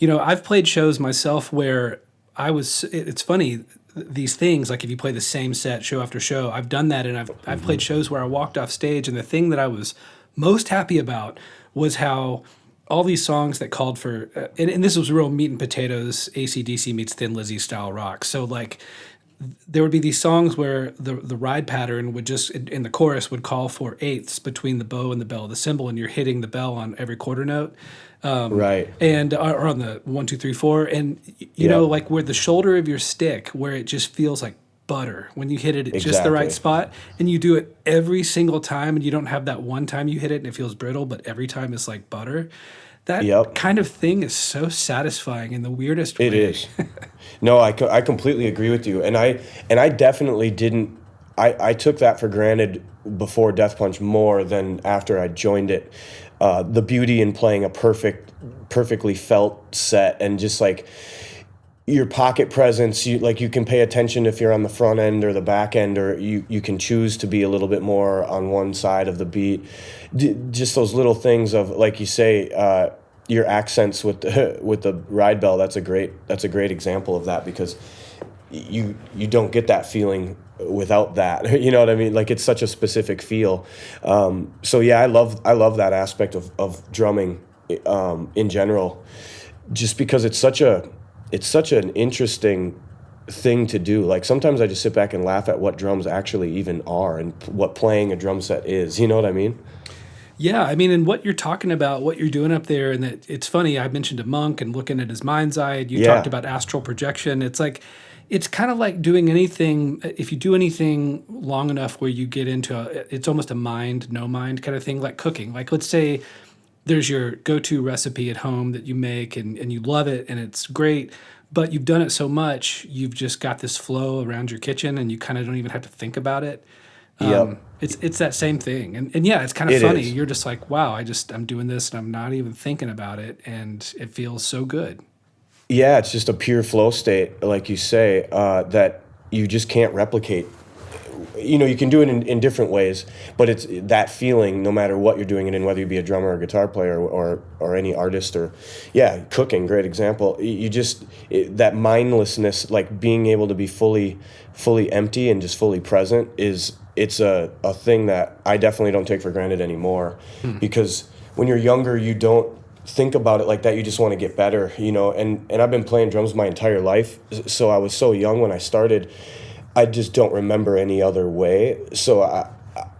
I've played shows myself where it's funny, these things, like if you play the same set show after show, I've done that, and I've played shows where I walked off stage, and the thing that I was most happy about was how all these songs that called for, and this was real meat and potatoes, AC/DC meets Thin Lizzy style rock. So like, there would be these songs where the ride pattern would just, in the chorus, would call for eighths between the bow and the bell of the cymbal, and you're hitting the bell on every quarter note. Right. And or on the 1, 2, 3, 4, and you know, like where the shoulder of your stick, where it just feels like butter when you hit it at just the right Exactly. spot, and you do it every single time, and you don't have that one time you hit it and it feels brittle, but every time it's like butter. That Yep. kind of thing is so satisfying in the weirdest It way. is. No, I completely agree with you, and I definitely didn't. I took that for granted before Death Punch more than after I joined it. The beauty in playing a perfectly felt set, and just like your pocket presence, you can pay attention if you're on the front end or the back end, or you can choose to be a little bit more on one side of the beat. Just those little things of, like you say, your accents with with the ride bell. That's a great example of that, because you don't get that feeling without that. You know what I mean? Like, it's such a specific feel. So yeah, I love that aspect of drumming in general, just because it's such an interesting thing to do. Like, sometimes I just sit back and laugh at what drums actually even are, and what playing a drum set is. You know what I mean? Yeah, I mean, and what you're talking about, what you're doing up there, and that it's funny. I mentioned a monk and looking at his mind's eye. You talked Yeah. about astral projection. It's like, it's kind of like doing anything. If you do anything long enough where you get into it's almost a mind, no mind kind of thing, like cooking. Like, let's say there's your go-to recipe at home that you make, and you love it and it's great, but you've done it so much, you've just got this flow around your kitchen and you kind of don't even have to think about it. Yep. It's that same thing. And yeah, it's kind of It funny. is. You're just like, wow, I'm doing this and I'm not even thinking about it, and it feels so good. Yeah, it's just a pure flow state, like you say, that you just can't replicate. You can do it in different ways, but it's that feeling, no matter what you're doing it in, whether you be a drummer or guitar player, or any artist, or yeah, cooking, great example. That mindlessness, like being able to be fully empty and just fully present, it's a thing that I definitely don't take for granted anymore. Because when you're younger, you don't think about it like that. You just want to get better, and I've been playing drums my entire life, so I was so young when I started. I just don't remember any other way. So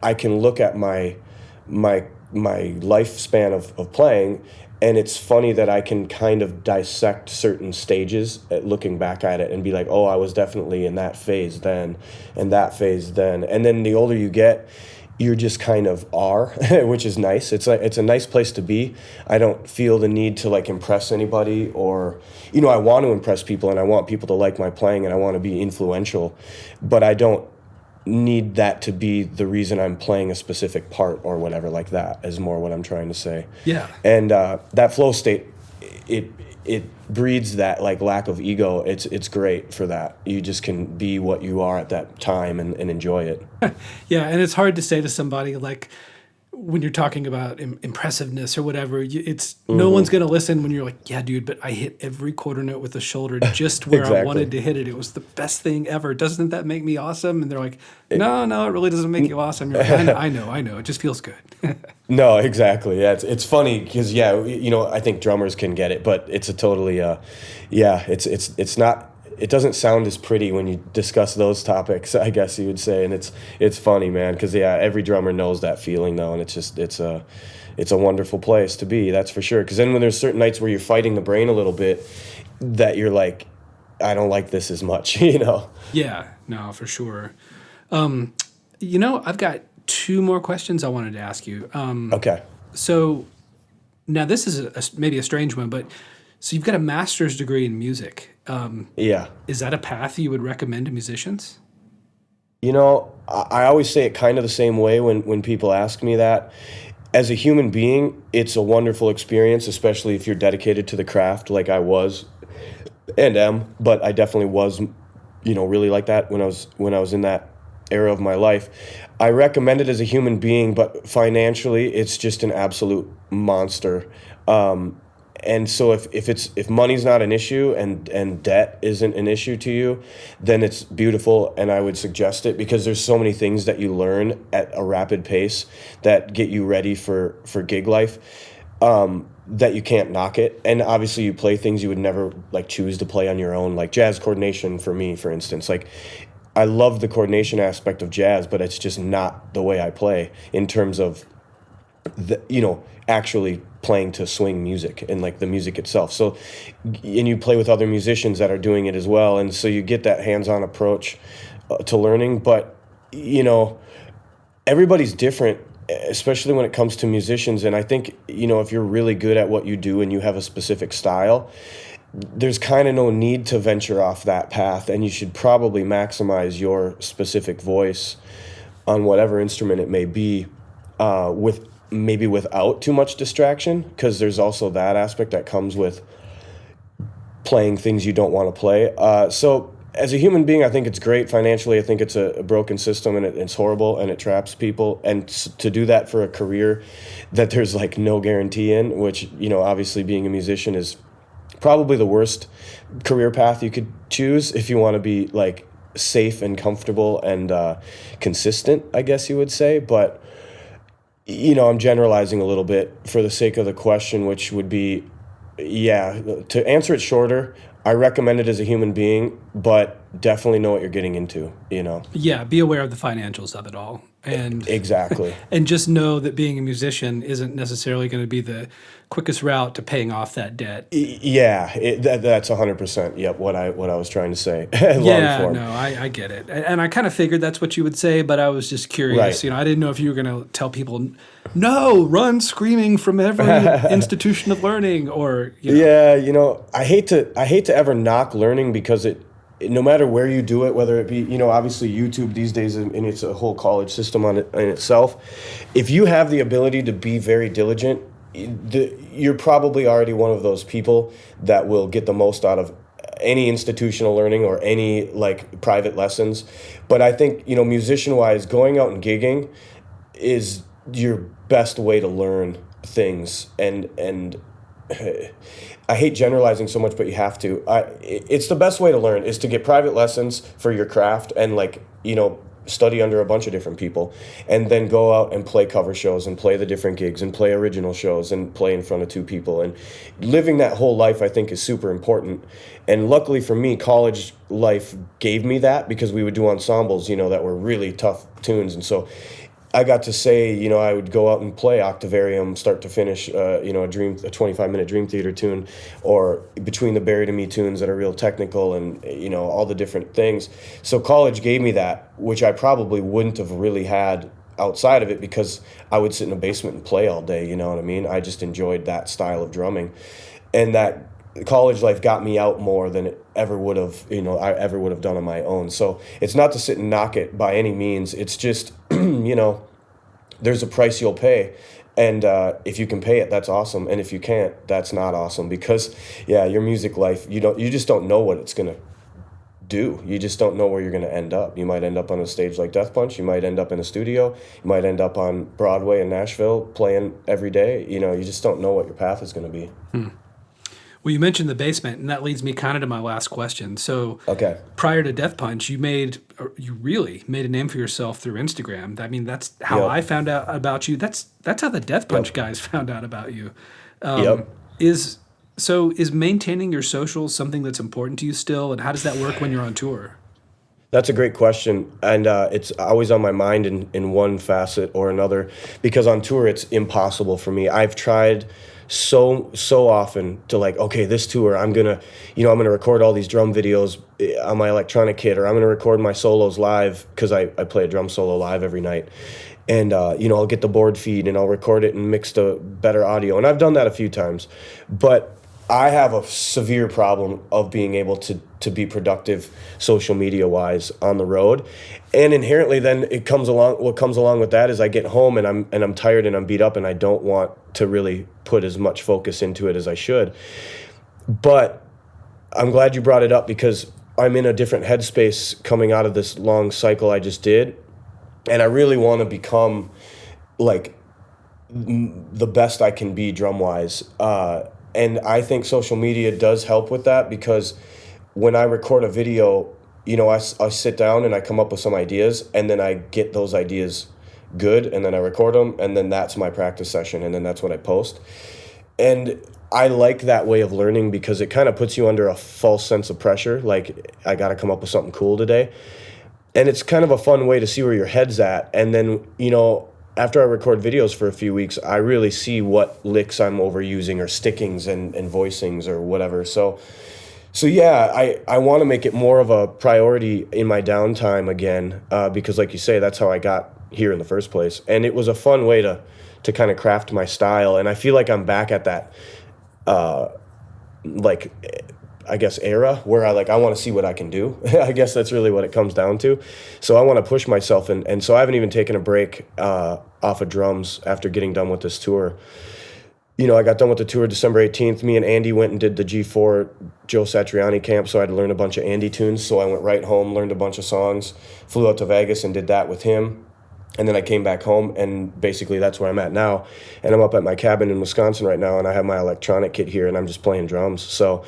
I can look at my lifespan of playing, and it's funny that I can kind of dissect certain stages looking back at it and be like, oh, I was definitely in that phase then, and that phase then. And then the older you get, you're just kind of are, which is nice. It's a nice place to be. I don't feel the need to like impress anybody, or I want to impress people, and I want people to like my playing, and I want to be influential, but I don't need that to be the reason I'm playing a specific part or whatever like that, is more what I'm trying to say. Yeah. And that flow state, it breeds that like lack of ego. It's great for that. You just can be what you are at that time and enjoy it. Yeah, and it's hard to say to somebody, like, when you're talking about impressiveness or whatever, it's no one's going to listen when you're like, yeah, dude, but I hit every quarter note with the shoulder just where I Exactly. wanted to hit it. It was the best thing ever. Doesn't that make me awesome? And they're like, no, it really doesn't make you awesome. You're like, I know. It just feels good. No, exactly. Yeah, it's funny because I think drummers can get it, but it's a totally it's not. It doesn't sound as pretty when you discuss those topics, I guess you would say, and it's funny, man, because every drummer knows that feeling though, and it's a wonderful place to be, that's for sure. Because then when there's certain nights where you're fighting the brain a little bit, that you're like, I don't like this as much, Yeah, no, for sure. I've got two more questions I wanted to ask you. Okay. So now this is maybe a strange one, but so you've got a master's degree in music. Yeah. Is that a path you would recommend to musicians? I always say it kind of the same way when people ask me that. As a human being, it's a wonderful experience, especially if you're dedicated to the craft like I was and am, but I definitely was, really like that when I was in that era of my life. I recommend it as a human being, but financially, it's just an absolute monster. And so if money's not an issue and debt isn't an issue to you, then it's beautiful, and I would suggest it, because there's so many things that you learn at a rapid pace that get you ready for gig life, that you can't knock it. And obviously you play things you would never like choose to play on your own, like jazz coordination for me, for instance. Like, I love the coordination aspect of jazz, but it's just not the way I play in terms of actually playing to swing music and like the music itself. So, and you play with other musicians that are doing it as well, and so you get that hands-on approach to learning, but everybody's different, especially when it comes to musicians. And I think, if you're really good at what you do and you have a specific style, there's kind of no need to venture off that path, and you should probably maximize your specific voice on whatever instrument it may be, without too much distraction, because there's also that aspect that comes with playing things you don't want to play. So as a human being, I think it's great. Financially, I think it's a broken system, and it's horrible, and it traps people. And to do that for a career that there's like no guarantee in, which, obviously being a musician is probably the worst career path you could choose if you want to be like safe and comfortable and consistent, I guess you would say. But, I'm generalizing a little bit for the sake of the question, which would be, to answer it shorter, I recommend it as a human being, but definitely know what you're getting into, Yeah, be aware of the financials of it all. And exactly. And just know that being a musician isn't necessarily going to be the quickest route to paying off that debt. Yeah, that's 100%. Yep, what I was trying to say. Yeah, Long form. no, I get it. And I kind of figured that's what you would say, but I was just curious. Right. I didn't know if you were going to tell people, no, run screaming from every institution of learning, or Yeah, I hate to ever knock learning, because no matter where you do it, whether it be, obviously YouTube these days, and it's a whole college system in itself. If you have the ability to be very diligent, you're probably already one of those people that will get the most out of any institutional learning or any like private lessons. But I think, musician-wise, going out and gigging is your best way to learn things. And I hate generalizing so much, but you have to. It's the best way to learn is to get private lessons for your craft, and study under a bunch of different people, and then go out and play cover shows and play the different gigs and play original shows and play in front of two people. And living that whole life, I think, is super important. And luckily for me, college life gave me that, because we would do ensembles, that were really tough tunes. And so I got to say, I would go out and play Octavarium start to finish, a 25-minute Dream Theater tune, or between the Buried in Me tunes that are real technical, and, all the different things. So college gave me that, which I probably wouldn't have really had outside of it, because I would sit in a basement and play all day, you know what I mean? I just enjoyed that style of drumming. And that college life got me out more than it ever would have, I ever would have done on my own. So it's not to sit and knock it by any means. It's just, there's a price you'll pay. And if you can pay it, that's awesome. And if you can't, that's not awesome, because your music life, you just don't know what it's going to do. You just don't know where you're going to end up. You might end up on a stage like Death Punch. You might end up in a studio. You might end up on Broadway in Nashville playing every day. You just don't know what your path is going to be. Well, you mentioned the basement, and that leads me kind of to my last question. So, okay, prior to Death Punch, you really made a name for yourself through Instagram. I mean, that's how I found out about you. That's how the Death Punch guys found out about you. Is maintaining your socials something that's important to you still, and how does that work when you're on tour? That's a great question, and it's always on my mind in one facet or another, because on tour it's impossible for me. I've tried so often to okay, this tour I'm gonna record all these drum videos on my electronic kit, or I'm gonna record my solos live, because I play a drum solo live every night, and I'll get the board feed and I'll record it and mix the better audio, and I've done that a few times, but I have a severe problem of being able to be productive social media wise on the road. And inherently then what comes along with that is I get home and I'm tired and I'm beat up, and I don't want to really put as much focus into it as I should. But I'm glad you brought it up, because I'm in a different headspace coming out of this long cycle I just did. And I really want to become the best I can be drum wise. And I think social media does help with that, because when I record a video, I sit down and I come up with some ideas, and then I get those ideas good, and then I record them, and then that's my practice session, and then that's what I post. And I like that way of learning, because it kind of puts you under a false sense of pressure, like I got to come up with something cool today. And it's kind of a fun way to see where your head's at. And then, after I record videos for a few weeks, I really see what licks I'm overusing, or stickings and voicings or whatever. So So yeah, I want to make it more of a priority in my downtime again, because like you say, that's how I got here in the first place, and it was a fun way to kind of craft my style, and I feel like I'm back at that like I guess era where I want to see what I can do. I guess that's really what it comes down to. So I want to push myself, and so I haven't even taken a break off of drums after getting done with this tour. You know, I got done with the tour December 18th. Me and Andy went and did the G4 Joe Satriani camp, so I had to learn a bunch of Andy tunes. So I went right home, learned a bunch of songs, flew out to Vegas and did that with him. And then I came back home, and basically that's where I'm at now. And I'm up at my cabin in Wisconsin right now, and I have my electronic kit here, and I'm just playing drums. So,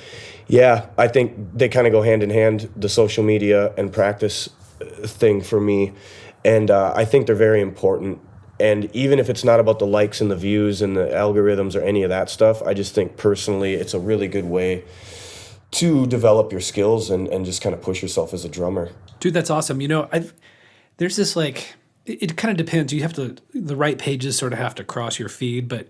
yeah, I think they kind of go hand in hand, the social media and practice thing for me. And I think they're very important. And even if it's not about the likes and the views and the algorithms or any of that stuff, I just think personally it's a really good way to develop your skills and just kind of push yourself as a drummer. Dude, that's awesome. You know, there's this like, it kind of depends. You have to, the right pages sort of have to cross your feed, but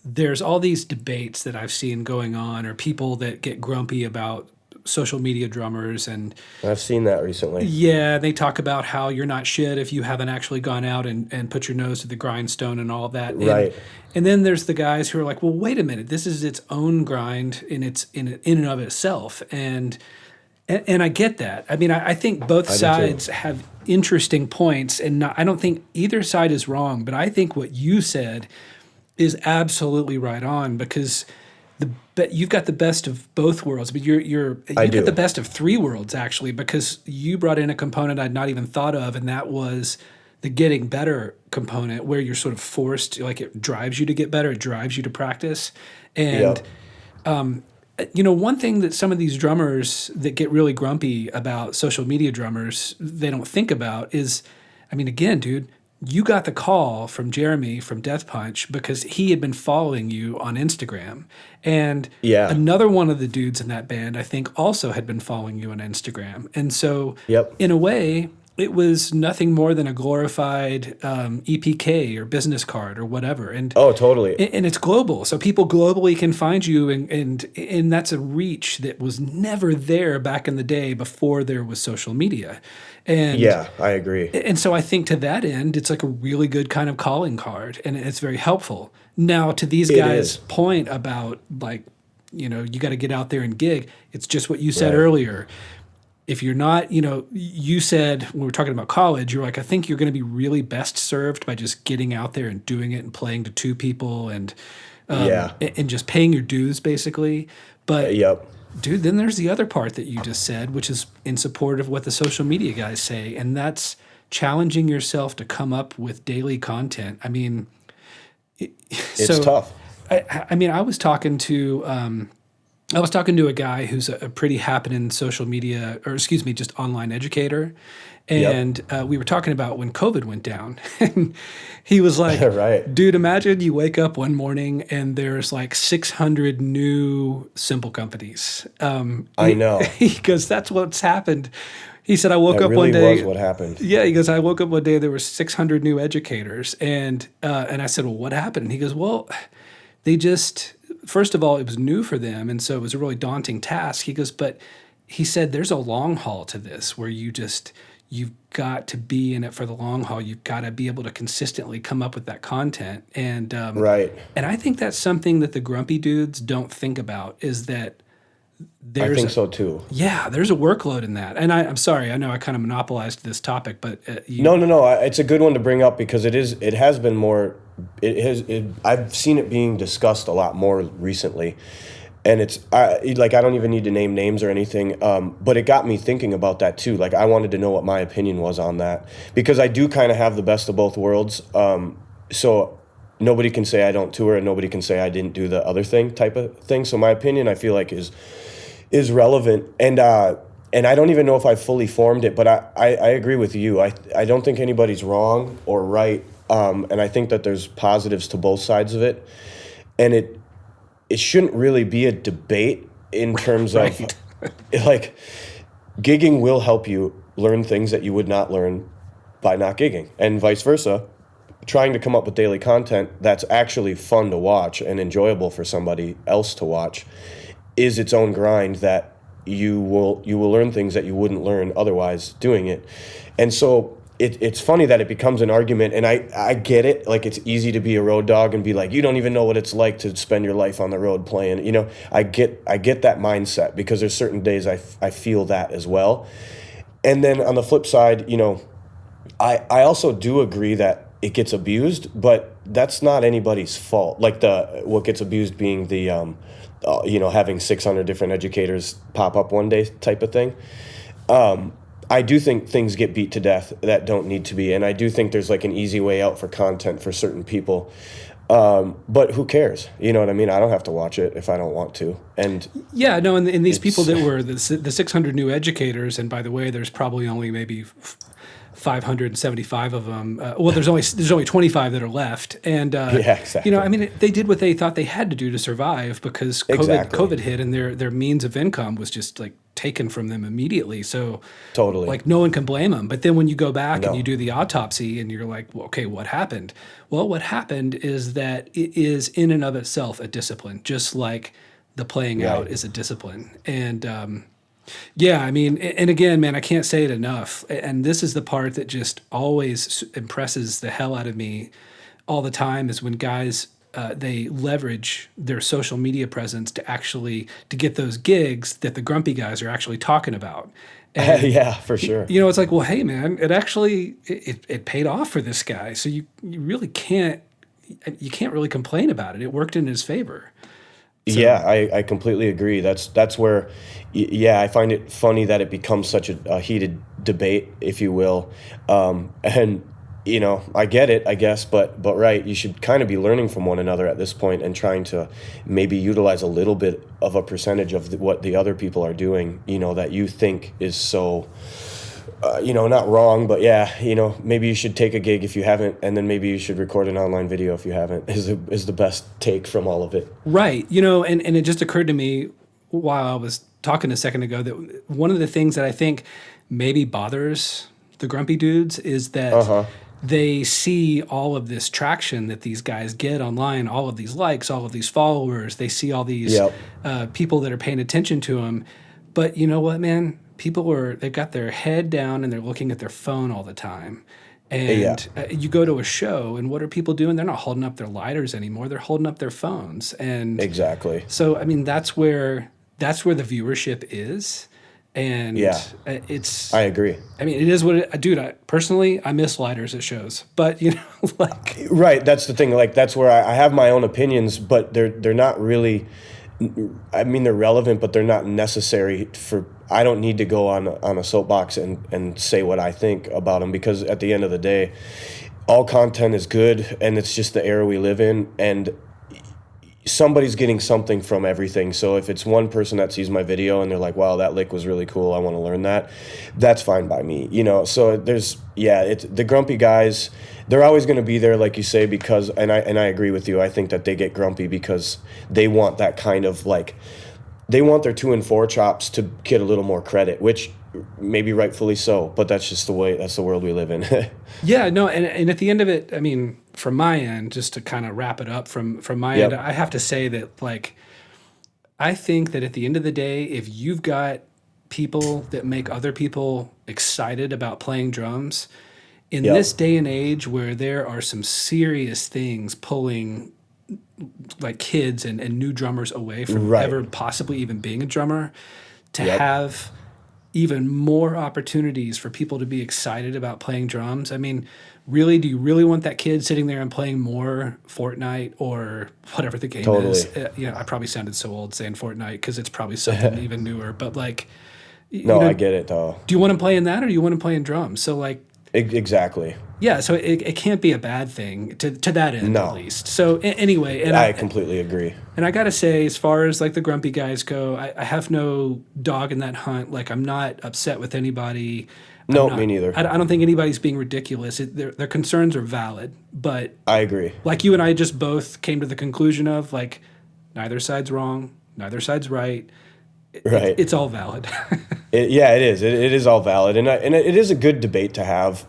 there's all these debates that I've seen going on, or people that get grumpy about social media drummers, and I've seen that recently. yeah, they talk about how you're not shit if you haven't actually gone out and put your nose to the grindstone and all of that. Right. And then there's the guys who are like, well, wait a minute, this is its own grind in and of itself. And I get that. I mean, I think both sides have interesting points, and I don't think either side is wrong, but I think what you said is absolutely right on, because you've got the best of both worlds, but you've got the best of three worlds, actually, because you brought in a component I'd not even thought of, and that was the getting better component, where you're sort of forced, like it drives you to get better, it drives you to practice. And you know, one thing that some of these drummers that get really grumpy about social media drummers, they don't think about is, I mean, again, dude, you got the call from Jeremy from Death Punch because he had been following you on Instagram. And another one of the dudes in that band, I think, also had been following you on Instagram. And so in a way, it was nothing more than a glorified EPK or business card or whatever. And oh, totally. And it's global, so people globally can find you, and that's a reach that was never there back in the day before there was social media. And yeah, I agree. And so I think to that end, it's like a really good kind of calling card, and it's very helpful. Now, to these guys' point about, like, you know, you got to get out there and gig, it's just what you said earlier. If you're not, you know, you said when we were talking about college, you're like, I think you're going to be really best served by just getting out there and doing it and playing to two people and just paying your dues, basically. But dude, then there's the other part that you just said, which is in support of what the social media guys say, and that's challenging yourself to come up with daily content. I mean, it's tough. I mean, I was talking to a guy who's a pretty happening social media, or excuse me, just online educator. And we were talking about when COVID went down. And he was like, dude, imagine you wake up one morning and there's like 600 new cymbal companies. I know. He goes, that's what's happened. He said, I woke up one day. That really was what happened. Yeah, he goes, I woke up one day, there were 600 new educators. And I said, well, what happened? And he goes, well, they just... First of all, it was new for them, and so it was a really daunting task. He goes, but he said there's a long haul to this where you've got to be in it for the long haul. You've got to be able to consistently come up with that content. And and I think that's something that the grumpy dudes don't think about, is that I think so too. Yeah, there's a workload in that. And I'm sorry, I know I kind of monopolized this topic, but No. It's a good one to bring up because it has been more. I've seen it being discussed a lot more recently, and I don't even need to name names or anything. But it got me thinking about that too. Like, I wanted to know what my opinion was on that, because I do kind of have the best of both worlds. So nobody can say I don't tour, and nobody can say I didn't do the other thing type of thing. So my opinion, I feel like, is relevant, and I don't even know if I fully formed it, but I agree with you. I don't think anybody's wrong or right. And I think that there's positives to both sides of it, and it shouldn't really be a debate in terms of like, gigging will help you learn things that you would not learn by not gigging, and vice versa. Trying to come up with daily content that's actually fun to watch and enjoyable for somebody else to watch is its own grind that you will learn things that you wouldn't learn otherwise doing it. And so it's funny that it becomes an argument, and I get it. Like, it's easy to be a road dog and be like, you don't even know what it's like to spend your life on the road playing. You know, I get that mindset, because there's certain days I feel that as well. And then on the flip side, you know, I also do agree that it gets abused, but that's not anybody's fault. Like, what gets abused being the you know, having 600 different educators pop up one day type of thing. I do think things get beat to death that don't need to be, and I do think there's like an easy way out for content for certain people. But who cares? You know what I mean? I don't have to watch it if I don't want to. And yeah, no, and these people that were the 600 new educators, and by the way, there's probably only maybe 575 of them. Well, there's only 25 that are left, and yeah, exactly. you know, I mean, they did what they thought they had to do to survive, because COVID hit, and their means of income was just like taken from them immediately. So totally, like, no one can blame them. But then when you go back and you do the autopsy, and you're like, well, okay, what happened? Well, what happened is that it is in and of itself a discipline, just like the playing out is a discipline. And yeah, I mean, and again, man, I can't say it enough. And this is the part that just always impresses the hell out of me all the time, is when guys, they leverage their social media presence to get those gigs that the grumpy guys are actually talking about. And, yeah, for sure. You know, it's like, well, hey, man, it paid off for this guy. So you really can't really complain about it. It worked in his favor. So, yeah, I completely agree. That's where, yeah, I find it funny that it becomes such a heated debate, if you will. And, you know, I get it, I guess, but right, you should kind of be learning from one another at this point, and trying to maybe utilize a little bit of a percentage of what the other people are doing, you know, that you think is so, you know, not wrong, but yeah, you know, maybe you should take a gig if you haven't, and then maybe you should record an online video if you haven't, is the best take from all of it. Right. You know, and it just occurred to me while I was talking a second ago that one of the things that I think maybe bothers the grumpy dudes is that they see all of this traction that these guys get online, all of these likes, all of these followers. They see all these people that are paying attention to them. But you know what, man? They've got their head down and they're looking at their phone all the time. And you go to a show, and what are people doing? They're not holding up their lighters anymore. They're holding up their phones. And exactly. So, I mean, that's where the viewership is. And I agree. I mean, it is what it, dude, personally, I miss lighters at shows, but you know, like, right. That's the thing. Like, that's where I have my own opinions, but they're not really, I mean, they're relevant, but they're not necessary for, I don't need to go on a soapbox and say what I think about them, because at the end of the day, all content is good, and it's just the era we live in, and somebody's getting something from everything. So if it's one person that sees my video and they're like, wow, that lick was really cool, I want to learn that, that's fine by me, you know. So there's, it's the grumpy guys, they're always going to be there, like you say, because, and I agree with you, I think that they get grumpy because they want that kind of, like, they want their 2 and 4 chops to get a little more credit, which maybe rightfully so, but that's just the way, that's the world we live in. Yeah, no, and at the end of it, I mean, from my end, just to kind of wrap it up from my end, I have to say that, like, I think that at the end of the day, if you've got people that make other people excited about playing drums, in this day and age where there are some serious things pulling, like, kids and new drummers away from ever possibly even being a drummer, to have even more opportunities for people to be excited about playing drums. I mean, really, do you really want that kid sitting there and playing more Fortnite or whatever the game is? You know, I probably sounded so old saying Fortnite because it's probably something even newer. But, like, no, I get it though. Do you want him playing that, or do you want him playing drums? So, like, exactly. Yeah, so it can't be a bad thing to that end, at least. So anyway, and I completely agree. And I gotta say, as far as, like, the grumpy guys go, I have no dog in that hunt. Like, I'm not upset with anybody. No, me neither. I don't think anybody's being ridiculous. Their concerns are valid, but I agree. Like, you and I just both came to the conclusion of, like, neither side's wrong, neither side's right. It's all valid. It is. It is all valid, and it is a good debate to have.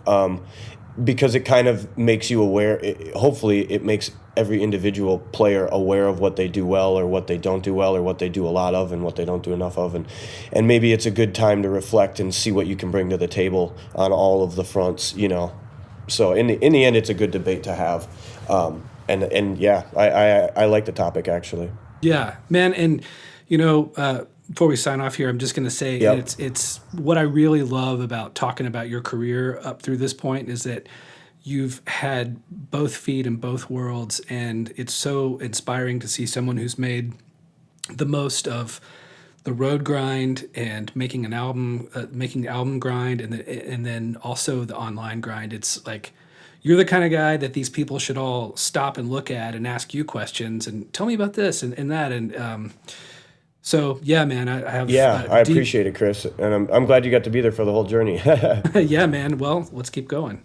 because it kind of makes you aware. Hopefully, it makes every individual player aware of what they do well or what they don't do well or what they do a lot of and what they don't do enough of. And maybe it's a good time to reflect and see what you can bring to the table on all of the fronts, you know. So in the end, it's a good debate to have. And yeah, I like the topic, actually. Yeah, man. And, you know, before we sign off here, I'm just going to say it's what I really love about talking about your career up through this point is that you've had both feet in both worlds, and it's so inspiring to see someone who's made the most of the road grind and making an album, making the album grind, and then also the online grind. It's like you're the kind of guy that these people should all stop and look at and ask you questions and tell me about this and that. And so, yeah, man, I have... Yeah, I appreciate it, Chris. And I'm glad you got to be there for the whole journey. Yeah, man. Well, let's keep going.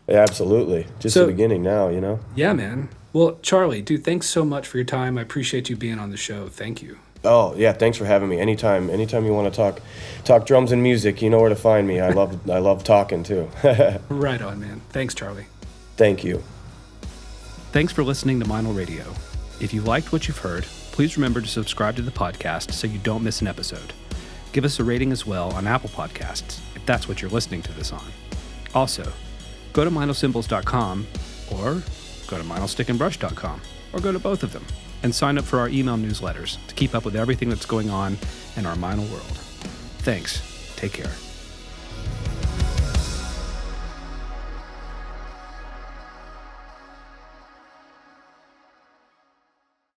Yeah, absolutely. Just the beginning now, you know? Yeah, man. Well, Charlie, dude, thanks so much for your time. I appreciate you being on the show. Thank you. Oh, yeah, thanks for having me. Anytime you want to talk drums and music, you know where to find me. I love talking, too. Right on, man. Thanks, Charlie. Thank you. Thanks for listening to Meinl Radio. If you liked what you've heard, please remember to subscribe to the podcast so you don't miss an episode. Give us a rating as well on Apple Podcasts, if that's what you're listening to this on. Also, go to MeinlCymbals.com or go to MeinlStickandBrush.com or go to both of them and sign up for our email newsletters to keep up with everything that's going on in our Meinl world. Thanks. Take care.